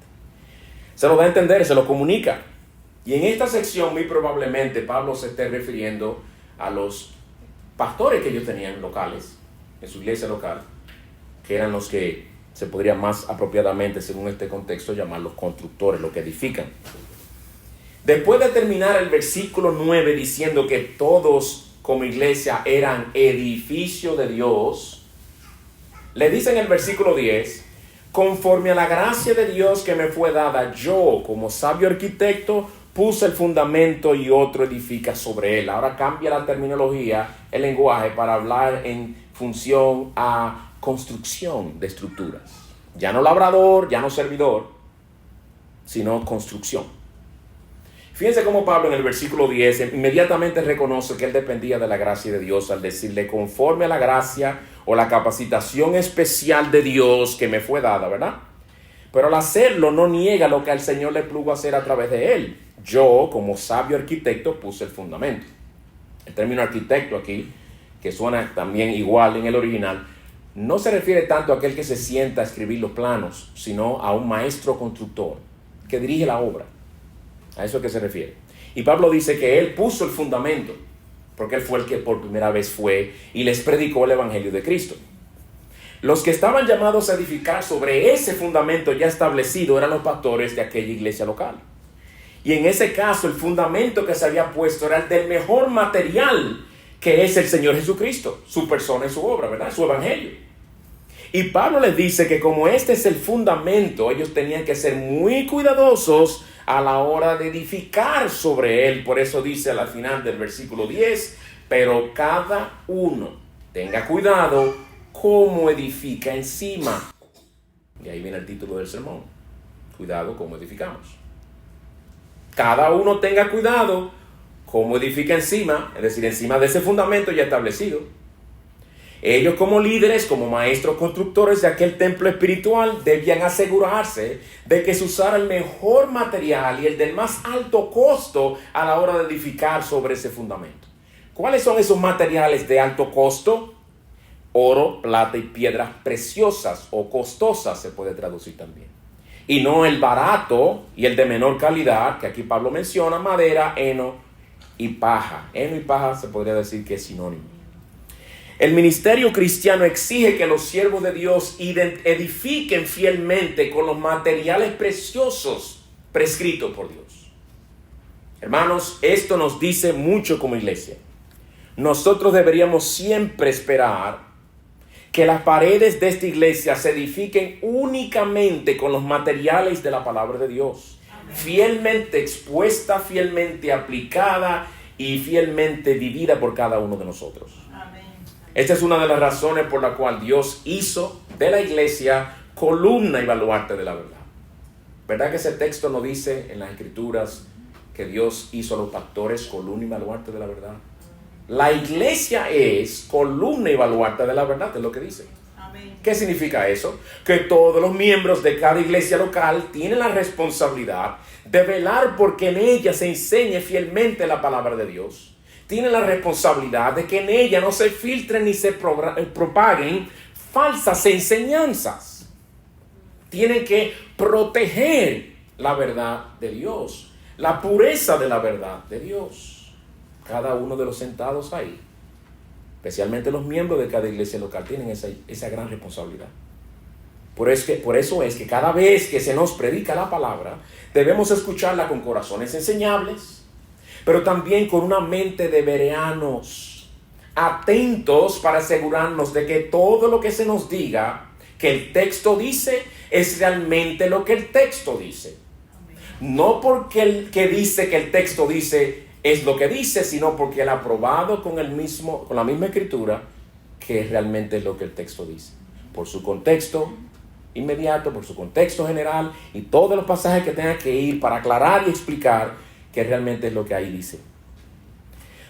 Se lo da a entender, se lo comunica. Y en esta sección, muy probablemente, Pablo se esté refiriendo a los pastores que ellos tenían locales, en su iglesia local, que eran los que se podría más apropiadamente, según este contexto, llamar los constructores, los que edifican. Después de terminar el versículo 9 diciendo que todos como iglesia eran edificio de Dios, le dice en el versículo 10, conforme a la gracia de Dios que me fue dada, yo como sabio arquitecto puse el fundamento y otro edifica sobre él. Ahora cambia la terminología, el lenguaje, para hablar en función a construcción de estructuras. Ya no labrador, ya no servidor, sino construcción. Fíjense cómo Pablo en el versículo 10 inmediatamente reconoce que él dependía de la gracia de Dios al decirle conforme a la gracia o la capacitación especial de Dios que me fue dada, ¿verdad? Pero al hacerlo no niega lo que al Señor le plugo hacer a través de él. Yo, como sabio arquitecto, puse el fundamento. El término arquitecto aquí, que suena también igual en el original, no se refiere tanto a aquel que se sienta a escribir los planos, sino a un maestro constructor que dirige la obra. A eso es que se refiere. Y Pablo dice que él puso el fundamento, porque él fue el que por primera vez fue y les predicó el evangelio de Cristo. Los que estaban llamados a edificar sobre ese fundamento ya establecido eran los pastores de aquella iglesia local. Y en ese caso el fundamento que se había puesto era el del mejor material, que es el Señor Jesucristo, su persona y su obra, ¿verdad? Su evangelio. Y Pablo les dice que como este es el fundamento, ellos tenían que ser muy cuidadosos a la hora de edificar sobre él. Por eso dice al final del versículo 10, pero cada uno tenga cuidado cómo edifica encima. Y ahí viene el título del sermón. Cuidado cómo edificamos. Cada uno tenga cuidado cómo edifica encima, es decir, encima de ese fundamento ya establecido. Ellos como líderes, como maestros constructores de aquel templo espiritual, debían asegurarse de que se usara el mejor material y el del más alto costo a la hora de edificar sobre ese fundamento. ¿Cuáles son esos materiales de alto costo? Oro, plata y piedras preciosas o costosas se puede traducir también. Y no el barato y el de menor calidad, que aquí Pablo menciona, madera, heno y paja. Heno y paja se podría decir que es sinónimo. El ministerio cristiano exige que los siervos de Dios edifiquen fielmente con los materiales preciosos prescritos por Dios. Hermanos, esto nos dice mucho como iglesia. Nosotros deberíamos siempre esperar que las paredes de esta iglesia se edifiquen únicamente con los materiales de la palabra de Dios. Amén. Fielmente expuesta, fielmente aplicada y fielmente vivida por cada uno de nosotros. Esta es una de las razones por la cual Dios hizo de la iglesia columna y baluarte de la verdad. ¿Verdad que ese texto no dice en las Escrituras que Dios hizo a los pastores columna y baluarte de la verdad? La iglesia es columna y baluarte de la verdad, es lo que dice. Amén. ¿Qué significa eso? Que todos los miembros de cada iglesia local tienen la responsabilidad de velar porque en ella se enseñe fielmente la palabra de Dios. Tienen la responsabilidad de que en ella no se filtren ni se propaguen falsas enseñanzas. Tienen que proteger la verdad de Dios, la pureza de la verdad de Dios. Cada uno de los sentados ahí, especialmente los miembros de cada iglesia local, tienen esa gran responsabilidad. Por eso es que cada vez que se nos predica la palabra, debemos escucharla con corazones enseñables, pero también con una mente de bereanos, atentos para asegurarnos de que todo lo que se nos diga, que el texto dice, es realmente lo que el texto dice. No porque el que dice que el texto dice es lo que dice, sino porque él ha probado con la misma escritura que realmente es lo que el texto dice. Por su contexto inmediato, por su contexto general y todos los pasajes que tenga que ir para aclarar y explicar que realmente es lo que ahí dice.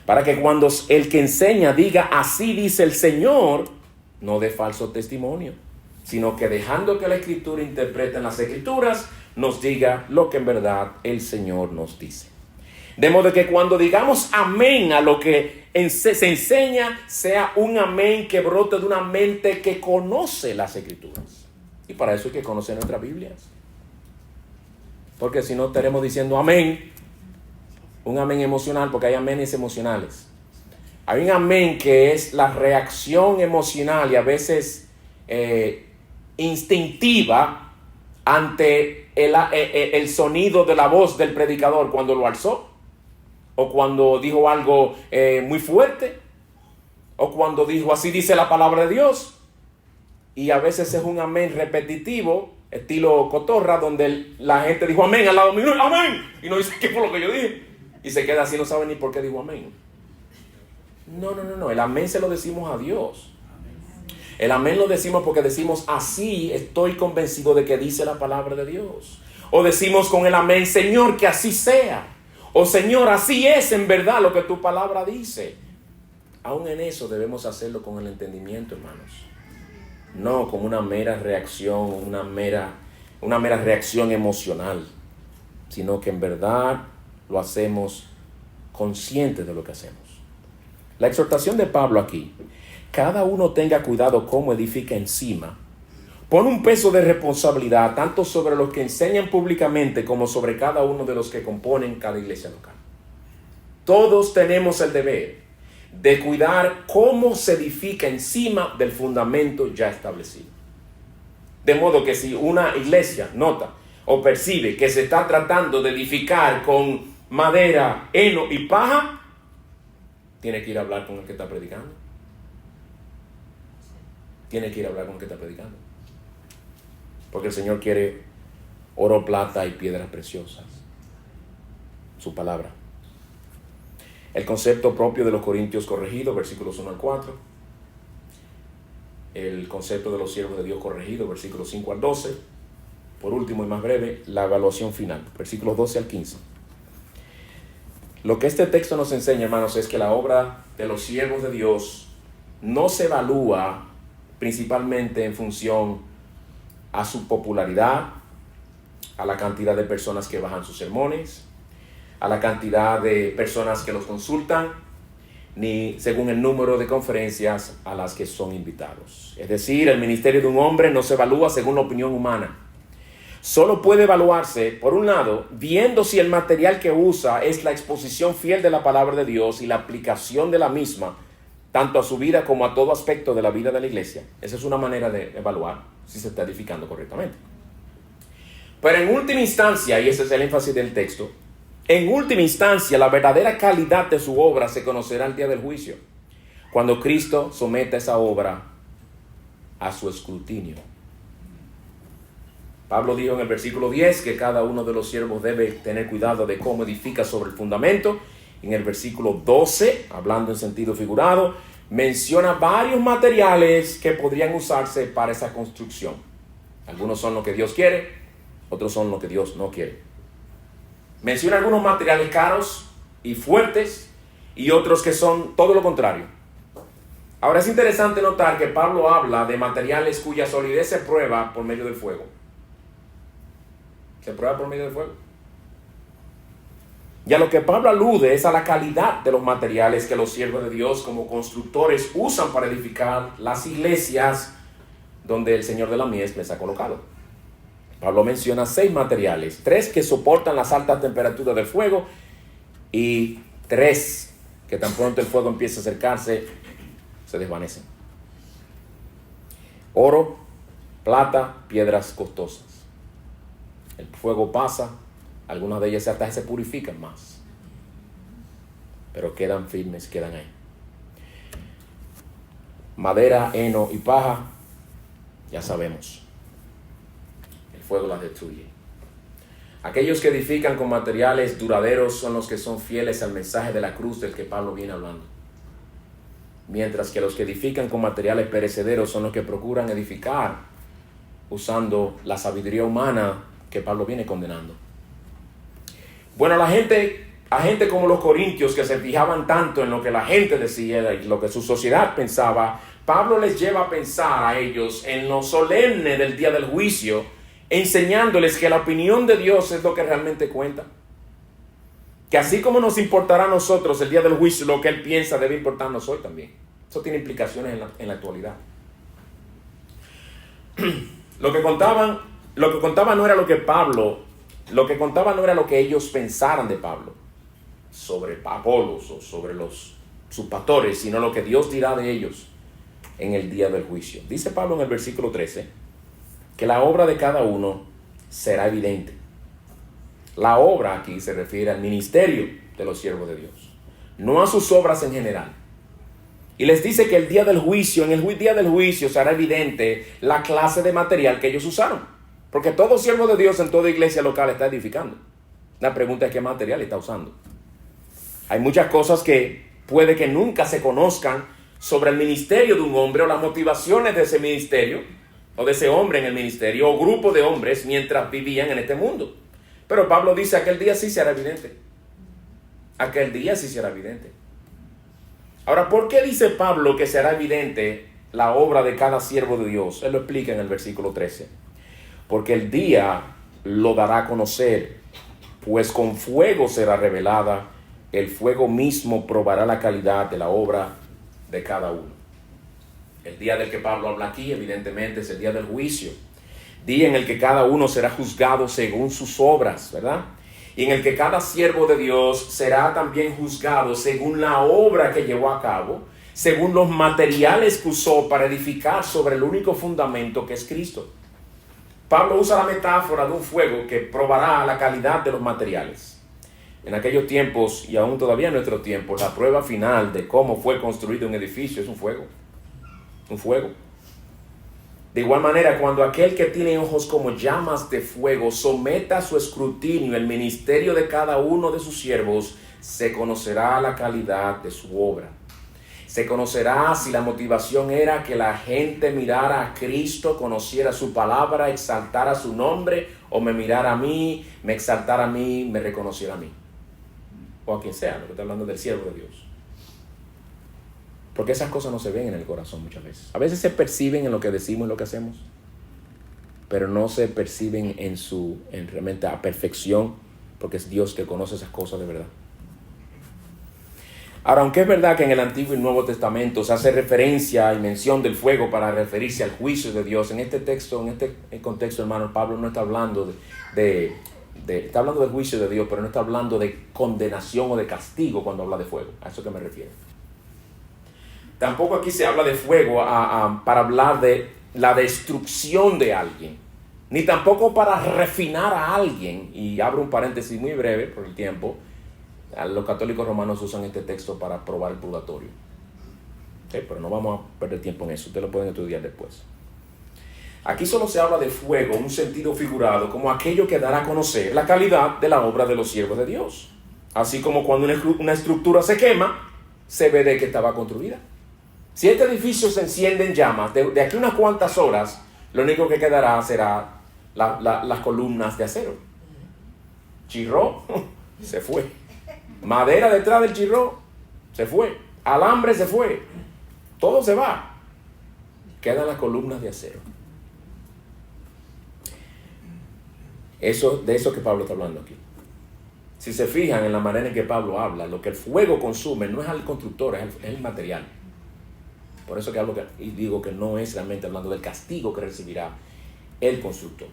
Para que cuando el que enseña diga así dice el Señor, no dé falso testimonio, sino que dejando que la Escritura interprete en las Escrituras, nos diga lo que en verdad el Señor nos dice. De modo que cuando digamos amén a lo que se enseña, sea un amén que brote de una mente que conoce las Escrituras. Y para eso hay que conocer nuestras Biblias. Porque si no estaremos diciendo amén, un amén emocional, porque hay aménes emocionales. Hay un amén que es la reacción emocional y a veces instintiva ante el sonido de la voz del predicador cuando lo alzó, o cuando dijo algo muy fuerte, o cuando dijo así dice la palabra de Dios. Y a veces es un amén repetitivo, estilo cotorra, donde la gente dijo amén al lado mío, amén, y no dice qué fue lo que yo dije, y se queda así, no sabe ni por qué dijo amén. No, el amén se lo decimos a Dios. El amén lo decimos porque decimos así estoy convencido de que dice la palabra de Dios. O decimos con el amén, Señor, que así sea. O Señor, así es en verdad lo que tu palabra dice. Aún en eso debemos hacerlo con el entendimiento, hermanos. No con una mera reacción, una mera reacción emocional, sino que en verdad lo hacemos conscientes de lo que hacemos. La exhortación de Pablo aquí, cada uno tenga cuidado cómo edifica encima, pone un peso de responsabilidad tanto sobre los que enseñan públicamente como sobre cada uno de los que componen cada iglesia local. Todos tenemos el deber de cuidar cómo se edifica encima del fundamento ya establecido. De modo que si una iglesia nota o percibe que se está tratando de edificar con madera, heno y paja, tiene que ir a hablar con el que está predicando. Tiene que ir a hablar con el que está predicando. Porque el Señor quiere oro, plata y piedras preciosas. Su palabra. El concepto propio de los corintios corregido, versículos 1 al 4. El concepto de los siervos de Dios corregido, versículos 5 al 12. Por último y más breve, la evaluación final, versículos 12 al 15. Lo que este texto nos enseña, hermanos, es que la obra de los siervos de Dios no se evalúa principalmente en función a su popularidad, a la cantidad de personas que bajan sus sermones, a la cantidad de personas que los consultan, ni según el número de conferencias a las que son invitados. Es decir, el ministerio de un hombre no se evalúa según la opinión humana. Solo puede evaluarse, por un lado, viendo si el material que usa es la exposición fiel de la palabra de Dios y la aplicación de la misma, tanto a su vida como a todo aspecto de la vida de la iglesia. Esa es una manera de evaluar si se está edificando correctamente. Pero en última instancia, y ese es el énfasis del texto, en última instancia, la verdadera calidad de su obra se conocerá el día del juicio, cuando Cristo someta esa obra a su escrutinio. Pablo dijo en el versículo 10 que cada uno de los siervos debe tener cuidado de cómo edifica sobre el fundamento. En el versículo 12, hablando en sentido figurado, menciona varios materiales que podrían usarse para esa construcción. Algunos son lo que Dios quiere, otros son lo que Dios no quiere. Menciona algunos materiales caros y fuertes y otros que son todo lo contrario. Ahora es interesante notar que Pablo habla de materiales cuya solidez se prueba por medio del fuego. Se prueba por medio del fuego. Y a lo que Pablo alude es a la calidad de los materiales que los siervos de Dios como constructores usan para edificar las iglesias donde el Señor de la mies les ha colocado. Pablo menciona 6 materiales, 3 que soportan las altas temperaturas del fuego y 3 que tan pronto el fuego empieza a acercarse, se desvanecen. Oro, plata, piedras costosas. El fuego pasa, algunas de ellas hasta se purifican más, pero quedan firmes, quedan ahí. Madera, heno y paja, ya sabemos, el fuego las destruye. Aquellos que edifican con materiales duraderos son los que son fieles al mensaje de la cruz del que Pablo viene hablando, mientras que los que edifican con materiales perecederos son los que procuran edificar usando la sabiduría humana que Pablo viene condenando. Bueno, a gente como los corintios que se fijaban tanto en lo que la gente decía y lo que su sociedad pensaba, Pablo les lleva a pensar a ellos en lo solemne del día del juicio, enseñándoles que la opinión de Dios es lo que realmente cuenta. Que así como nos importará a nosotros el día del juicio, lo que él piensa debe importarnos hoy también. Eso tiene implicaciones en la actualidad. Lo que contaba no era lo que contaba no era lo que ellos pensaran de Pablo, sobre Apolos o sobre sus pastores, sino lo que Dios dirá de ellos en el día del juicio. Dice Pablo en el versículo 13, que la obra de cada uno será evidente. La obra aquí se refiere al ministerio de los siervos de Dios, no a sus obras en general. Y les dice que el día del juicio, en el día del juicio será evidente la clase de material que ellos usaron. Porque todo siervo de Dios en toda iglesia local está edificando. La pregunta es qué material está usando. Hay muchas cosas que puede que nunca se conozcan sobre el ministerio de un hombre o las motivaciones de ese ministerio o de ese hombre en el ministerio o grupo de hombres mientras vivían en este mundo. Pero Pablo dice aquel día sí será evidente. Aquel día sí será evidente. Ahora, ¿por qué dice Pablo que será evidente la obra de cada siervo de Dios? Él lo explica en el versículo 13. Porque el día lo dará a conocer, pues con fuego será revelada, el fuego mismo probará la calidad de la obra de cada uno. El día del que Pablo habla aquí, evidentemente, es el día del juicio. Día en el que cada uno será juzgado según sus obras, ¿verdad? Y en el que cada siervo de Dios será también juzgado según la obra que llevó a cabo, según los materiales que usó para edificar sobre el único fundamento que es Cristo. Pablo usa la metáfora de un fuego que probará la calidad de los materiales. En aquellos tiempos, y aún todavía en nuestros tiempos, la prueba final de cómo fue construido un edificio es un fuego. Un fuego. De igual manera, cuando aquel que tiene ojos como llamas de fuego someta a su escrutinio el ministerio de cada uno de sus siervos, se conocerá la calidad de su obra. Se conocerá si la motivación era que la gente mirara a Cristo, conociera su palabra, exaltara su nombre, o me mirara a mí, me exaltara a mí, me reconociera a mí. O a quien sea, lo que está hablando del siervo de Dios. Porque esas cosas no se ven en el corazón muchas veces. A veces se perciben en lo que decimos y lo que hacemos, pero no se perciben en realmente a perfección, porque es Dios que conoce esas cosas de verdad. Ahora, aunque es verdad que en el Antiguo y Nuevo Testamento se hace referencia y mención del fuego para referirse al juicio de Dios, en este texto, en este contexto, hermano, Pablo no está hablando está hablando del juicio de Dios, pero no está hablando de condenación o de castigo cuando habla de fuego. A eso que me refiero. Tampoco aquí se habla de fuego para hablar de la destrucción de alguien, ni tampoco para refinar a alguien. Y abro un paréntesis muy breve por el tiempo. Los católicos romanos usan este texto para probar el purgatorio. Sí, pero no vamos a perder tiempo en eso. Ustedes lo pueden estudiar después. Aquí solo se habla de fuego, un sentido figurado, como aquello que dará a conocer la calidad de la obra de los siervos de Dios. Así como cuando una estructura se quema, se ve de que estaba construida. Si este edificio se enciende en llamas, de aquí a unas cuantas horas, lo único que quedará será las columnas de acero. Chirró, se fue. Madera detrás del chirró, se fue. Alambre se fue. Todo se va. Quedan las columnas de acero. De eso que Pablo está hablando aquí. Si se fijan en la manera en que Pablo habla, lo que el fuego consume no es al constructor, es el material. Por eso que hablo y digo que no es realmente hablando del castigo que recibirá el constructor.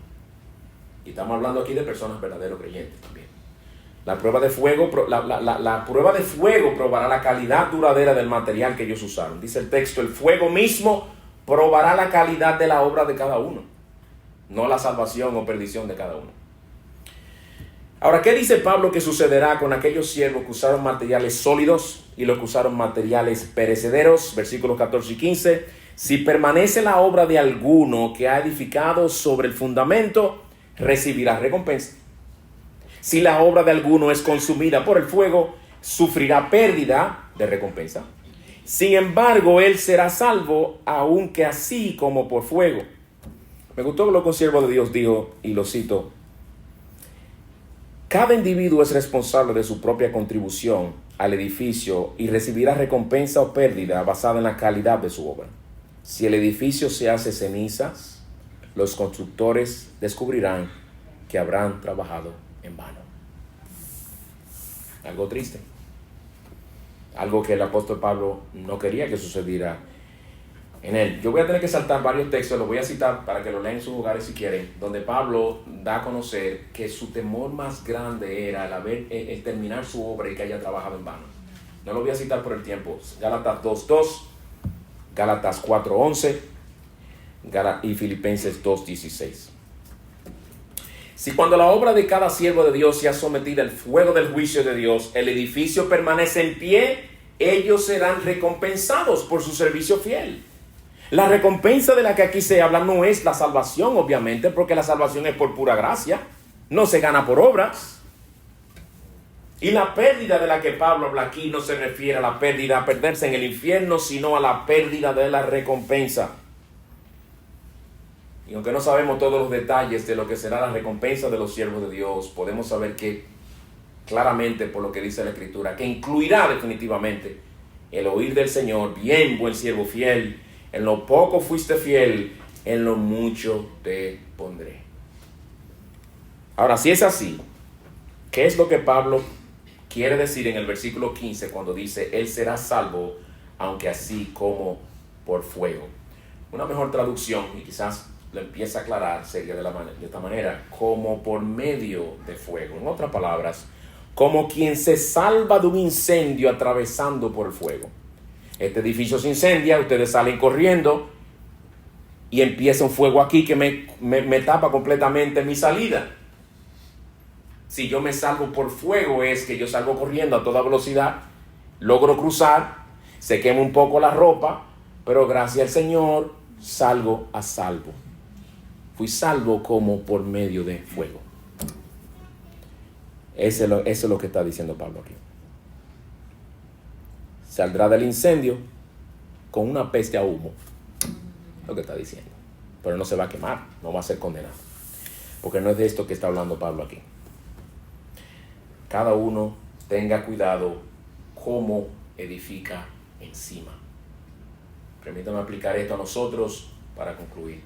Y estamos hablando aquí de personas verdaderos creyentes también. La prueba de fuego probará la calidad duradera del material que ellos usaron. Dice el texto, el fuego mismo probará la calidad de la obra de cada uno, no la salvación o perdición de cada uno. Ahora, ¿qué dice Pablo que sucederá con aquellos siervos que usaron materiales sólidos y los que usaron materiales perecederos? Versículos 14 y 15. Si permanece la obra de alguno que ha edificado sobre el fundamento, recibirá recompensa. Si la obra de alguno es consumida por el fuego, sufrirá pérdida de recompensa. Sin embargo, él será salvo, aunque así como por fuego. Me gustó lo que un siervo de Dios dijo, y lo cito: cada individuo es responsable de su propia contribución al edificio y recibirá recompensa o pérdida basada en la calidad de su obra. Si el edificio se hace cenizas, los constructores descubrirán que habrán trabajado en vano. Algo triste. Algo que el apóstol Pablo no quería que sucediera en él. Yo voy a tener que saltar varios textos, los voy a citar para que lo lean en sus hogares si quieren, donde Pablo da a conocer que su temor más grande era el terminar su obra y que haya trabajado en vano. No lo voy a citar por el tiempo. Gálatas 2:2, Gálatas 4:11 y Filipenses 2:16. Si cuando la obra de cada siervo de Dios sea sometida al fuego del juicio de Dios, el edificio permanece en pie, ellos serán recompensados por su servicio fiel. La recompensa de la que aquí se habla no es la salvación, obviamente, porque la salvación es por pura gracia, no se gana por obras. Y la pérdida de la que Pablo habla aquí no se refiere a la pérdida, a perderse en el infierno, sino a la pérdida de la recompensa. Y aunque no sabemos todos los detalles de lo que será la recompensa de los siervos de Dios, podemos saber que claramente por lo que dice la Escritura, que incluirá definitivamente el oír del Señor: bien, buen siervo fiel, en lo poco fuiste fiel, en lo mucho te pondré. Ahora, si es así, ¿qué es lo que Pablo quiere decir en el versículo 15 cuando dice: Él será salvo, aunque así como por fuego? Una mejor traducción, y quizás lo empieza a aclarar, sería de esta manera: como por medio de fuego. En otras palabras, como quien se salva de un incendio atravesando por el fuego. Este edificio se incendia, ustedes salen corriendo y empieza un fuego aquí que me tapa completamente mi salida. Si yo me salvo por fuego, es que yo salgo corriendo a toda velocidad, logro cruzar, se quema un poco la ropa, pero gracias al Señor salgo a salvo. Fui salvo como por medio de fuego. Eso es lo que está diciendo Pablo aquí. Saldrá del incendio con una peste a humo, lo que está diciendo. Pero no se va a quemar, no va a ser condenado. Porque no es de esto que está hablando Pablo aquí. Cada uno tenga cuidado cómo edifica encima. Permítame aplicar esto a nosotros para concluir.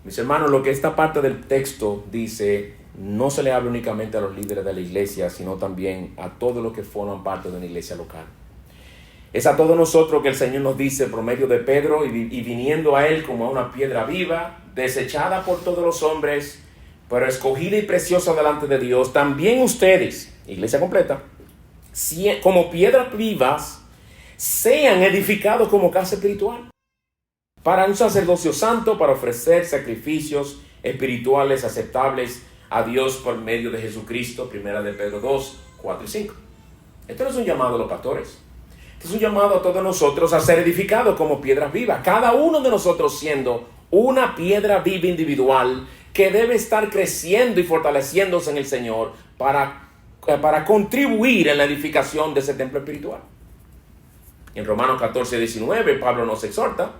Mis hermanos, lo que esta parte del texto dice, no se le habla únicamente a los líderes de la iglesia, sino también a todos los que forman parte de una iglesia local. Es a todos nosotros que el Señor nos dice por medio de Pedro y viniendo a Él como a una piedra viva, desechada por todos los hombres, pero escogida y preciosa delante de Dios. También ustedes, iglesia completa, como piedras vivas, sean edificados como casa espiritual, para un sacerdocio santo, para ofrecer sacrificios espirituales aceptables a Dios por medio de Jesucristo. Primera de Pedro 2, 4 y 5. Esto no es un llamado a los pastores. Esto es un llamado a todos nosotros a ser edificados como piedras vivas. Cada uno de nosotros siendo una piedra viva individual que debe estar creciendo y fortaleciéndose en el Señor para contribuir en la edificación de ese templo espiritual. En Romanos 14, 19, Pablo nos exhorta: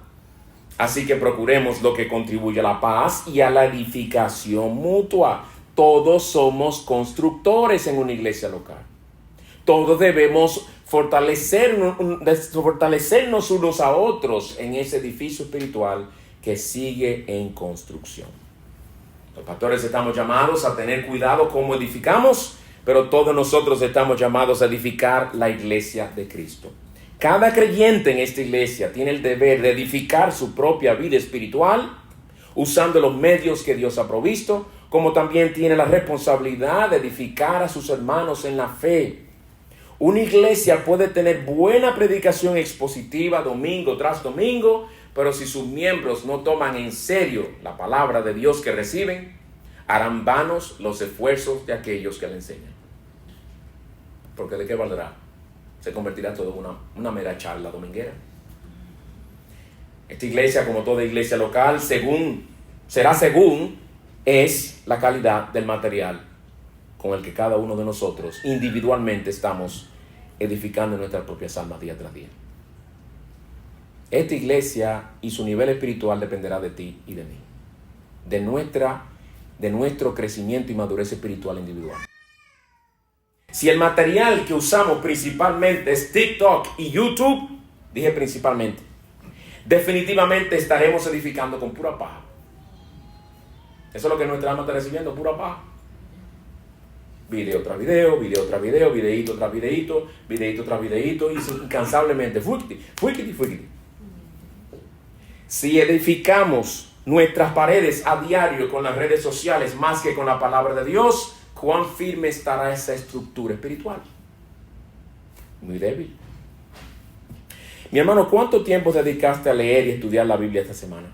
así que procuremos lo que contribuye a la paz y a la edificación mutua. Todos somos constructores en una iglesia local. Todos debemos fortalecernos unos a otros en ese edificio espiritual que sigue en construcción. Los pastores estamos llamados a tener cuidado cómo edificamos, pero todos nosotros estamos llamados a edificar la iglesia de Cristo. Cada creyente en esta iglesia tiene el deber de edificar su propia vida espiritual usando los medios que Dios ha provisto, como también tiene la responsabilidad de edificar a sus hermanos en la fe. Una iglesia puede tener buena predicación expositiva domingo tras domingo, pero si sus miembros no toman en serio la palabra de Dios que reciben, harán vanos los esfuerzos de aquellos que le enseñan. Porque ¿de qué valdrá? Se convertirá todo en una mera charla dominguera. Esta iglesia, como toda iglesia local, será según es la calidad del material con el que cada uno de nosotros individualmente estamos edificando nuestras propias almas día tras día. Esta iglesia y su nivel espiritual dependerá de ti y de mí, de nuestro crecimiento y madurez espiritual individual. Si el material que usamos principalmente es TikTok y YouTube, dije principalmente, definitivamente estaremos edificando con pura paja. Eso es lo que nuestra alma está recibiendo, pura paja. Video tras video, video tras video, videíto tras videíto, videíto tras videíto, y incansablemente, fuikiti. Si edificamos nuestras paredes a diario con las redes sociales más que con la palabra de Dios, ¿cuán firme estará esa estructura espiritual? Muy débil. Mi hermano, ¿cuánto tiempo dedicaste a leer y estudiar la Biblia esta semana?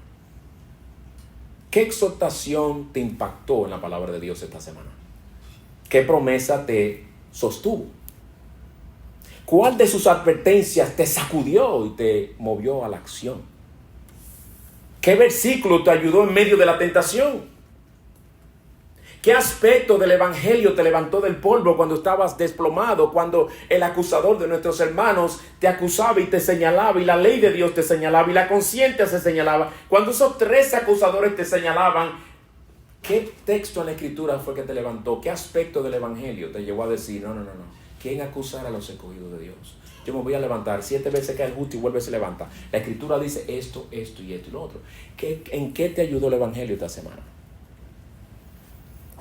¿Qué exhortación te impactó en la palabra de Dios esta semana? ¿Qué promesa te sostuvo? ¿Cuál de sus advertencias te sacudió y te movió a la acción? ¿Qué versículo te ayudó en medio de la tentación? ¿Qué aspecto del evangelio te levantó del polvo cuando estabas desplomado, cuando el acusador de nuestros hermanos te acusaba y te señalaba, y la ley de Dios te señalaba, y la conciencia se señalaba? Cuando esos tres acusadores te señalaban, ¿qué texto en la Escritura fue que te levantó? ¿Qué aspecto del evangelio te llevó a decir, no? ¿Quién acusará a los escogidos de Dios? Yo me voy a levantar 7 veces cae el justo y vuelve y se levanta. La Escritura dice esto y lo otro. ¿En qué te ayudó el evangelio esta semana?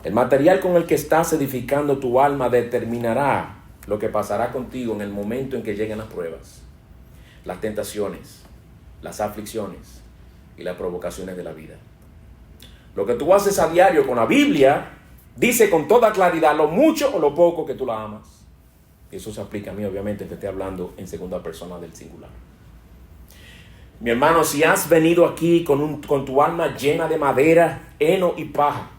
El material con el que estás edificando tu alma determinará lo que pasará contigo en el momento en que lleguen las pruebas, las tentaciones, las aflicciones y las provocaciones de la vida. Lo que tú haces a diario con la Biblia dice con toda claridad lo mucho o lo poco que tú la amas. Y eso se aplica a mí, obviamente, te estoy hablando en segunda persona del singular. Mi hermano, si has venido aquí con tu alma llena de madera, heno y paja,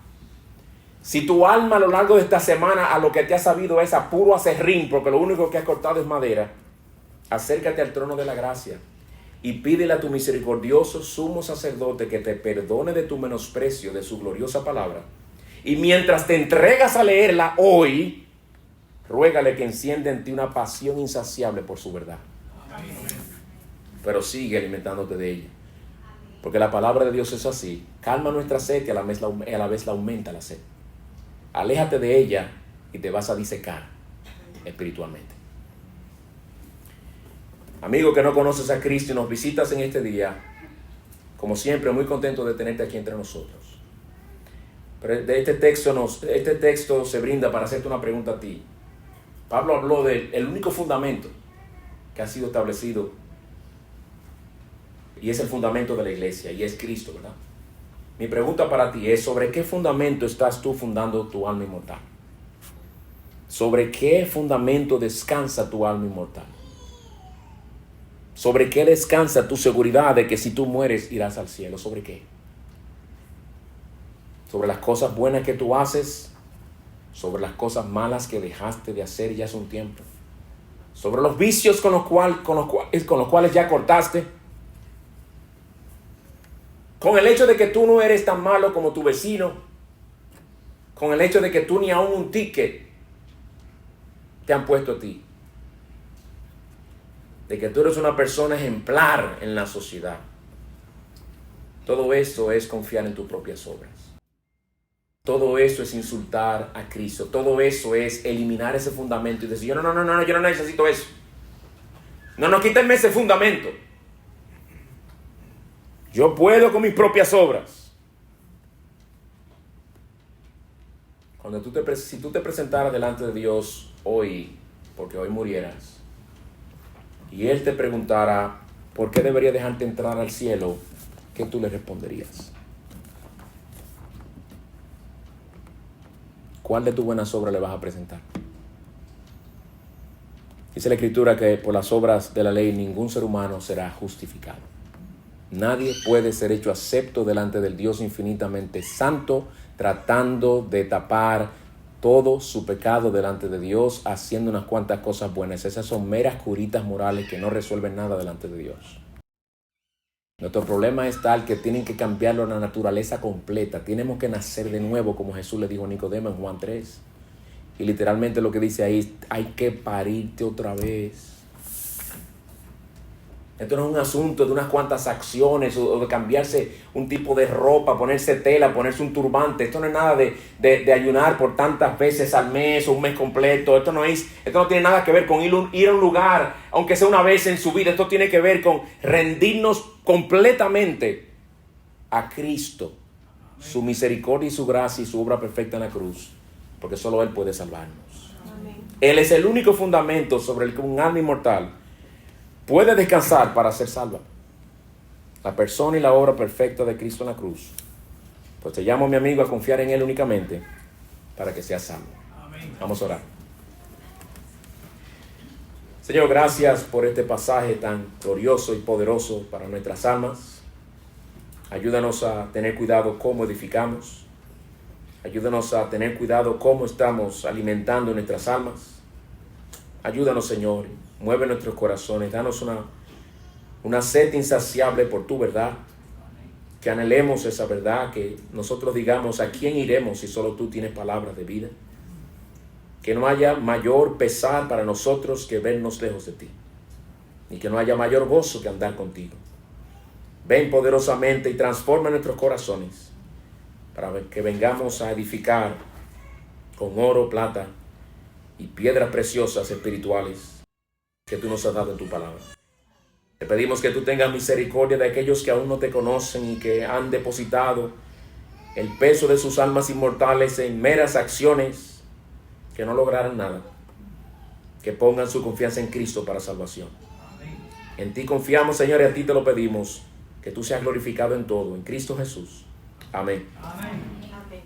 si tu alma a lo largo de esta semana a lo que te ha sabido es a puro aserrín, porque lo único que has cortado es madera, acércate al trono de la gracia y pídele a tu misericordioso sumo sacerdote que te perdone de tu menosprecio de su gloriosa palabra. Y mientras te entregas a leerla hoy, ruégale que encienda en ti una pasión insaciable por su verdad. Amén. Pero sigue alimentándote de ella, porque la palabra de Dios es así: calma nuestra sed y a la vez la aumenta la sed. Aléjate de ella y te vas a disecar espiritualmente. Amigo que no conoces a Cristo y nos visitas en este día, como siempre, muy contento de tenerte aquí entre nosotros. Pero este texto se brinda para hacerte una pregunta a ti. Pablo habló del único fundamento que ha sido establecido, y es el fundamento de la iglesia, y es Cristo, ¿verdad? Mi pregunta para ti es: ¿sobre qué fundamento estás tú fundando tu alma inmortal? ¿Sobre qué fundamento descansa tu alma inmortal? ¿Sobre qué descansa tu seguridad de que si tú mueres irás al cielo? ¿Sobre qué? ¿Sobre las cosas buenas que tú haces? ¿Sobre las cosas malas que dejaste de hacer ya hace un tiempo? ¿Sobre los vicios con los cuales ya cortaste? Con el hecho de que tú no eres tan malo como tu vecino, con el hecho de que tú ni aún un ticket te han puesto a ti, de que tú eres una persona ejemplar en la sociedad. Todo eso es confiar en tus propias obras. Todo eso es insultar a Cristo. Todo eso es eliminar ese fundamento y decir, yo no necesito eso. No, quítenme ese fundamento. Yo puedo con mis propias obras. Si tú te presentaras delante de Dios hoy, porque hoy murieras, y Él te preguntara por qué debería dejarte entrar al cielo, ¿qué tú le responderías? ¿Cuál de tus buenas obras le vas a presentar? Dice la Escritura que por las obras de la ley ningún ser humano será justificado. Nadie puede ser hecho acepto delante del Dios infinitamente santo, tratando de tapar todo su pecado delante de Dios, haciendo unas cuantas cosas buenas. Esas son meras curitas morales que no resuelven nada delante de Dios. Nuestro problema es tal que tienen que cambiarlo a la naturaleza completa. Tenemos que nacer de nuevo, como Jesús le dijo a Nicodemo en Juan 3. Y literalmente lo que dice ahí, hay que parirte otra vez. Esto no es un asunto de unas cuantas acciones o de cambiarse un tipo de ropa, ponerse tela, ponerse un turbante. Esto no es nada de ayunar por tantas veces al mes o un mes completo. Esto no tiene nada que ver con ir a un lugar, aunque sea una vez en su vida. Esto tiene que ver con rendirnos completamente a Cristo, su misericordia y su gracia y su obra perfecta en la cruz, porque solo Él puede salvarnos. Amén. Él es el único fundamento sobre el que un alma inmortal puede descansar para ser salva. La persona y la obra perfecta de Cristo en la cruz. Pues te llamo, mi amigo, a confiar en Él únicamente para que seas salvo. Amén. Vamos a orar. Señor, gracias por este pasaje tan glorioso y poderoso para nuestras almas. Ayúdanos a tener cuidado cómo edificamos. Ayúdanos a tener cuidado cómo estamos alimentando nuestras almas. Ayúdanos, Señor. Mueve nuestros corazones. Danos una sed insaciable por tu verdad. Que anhelemos esa verdad. Que nosotros digamos a quién iremos si solo tú tienes palabras de vida. Que no haya mayor pesar para nosotros que vernos lejos de ti. Y que no haya mayor gozo que andar contigo. Ven poderosamente y transforma nuestros corazones para que vengamos a edificar con oro, plata y piedras preciosas espirituales que tú nos has dado en tu palabra. Te pedimos que tú tengas misericordia de aquellos que aún no te conocen y que han depositado el peso de sus almas inmortales en meras acciones que no lograrán nada. Que pongan su confianza en Cristo para salvación. En ti confiamos, Señor, y a ti te lo pedimos. Que tú seas glorificado en todo, en Cristo Jesús. Amén. Amén. Amén.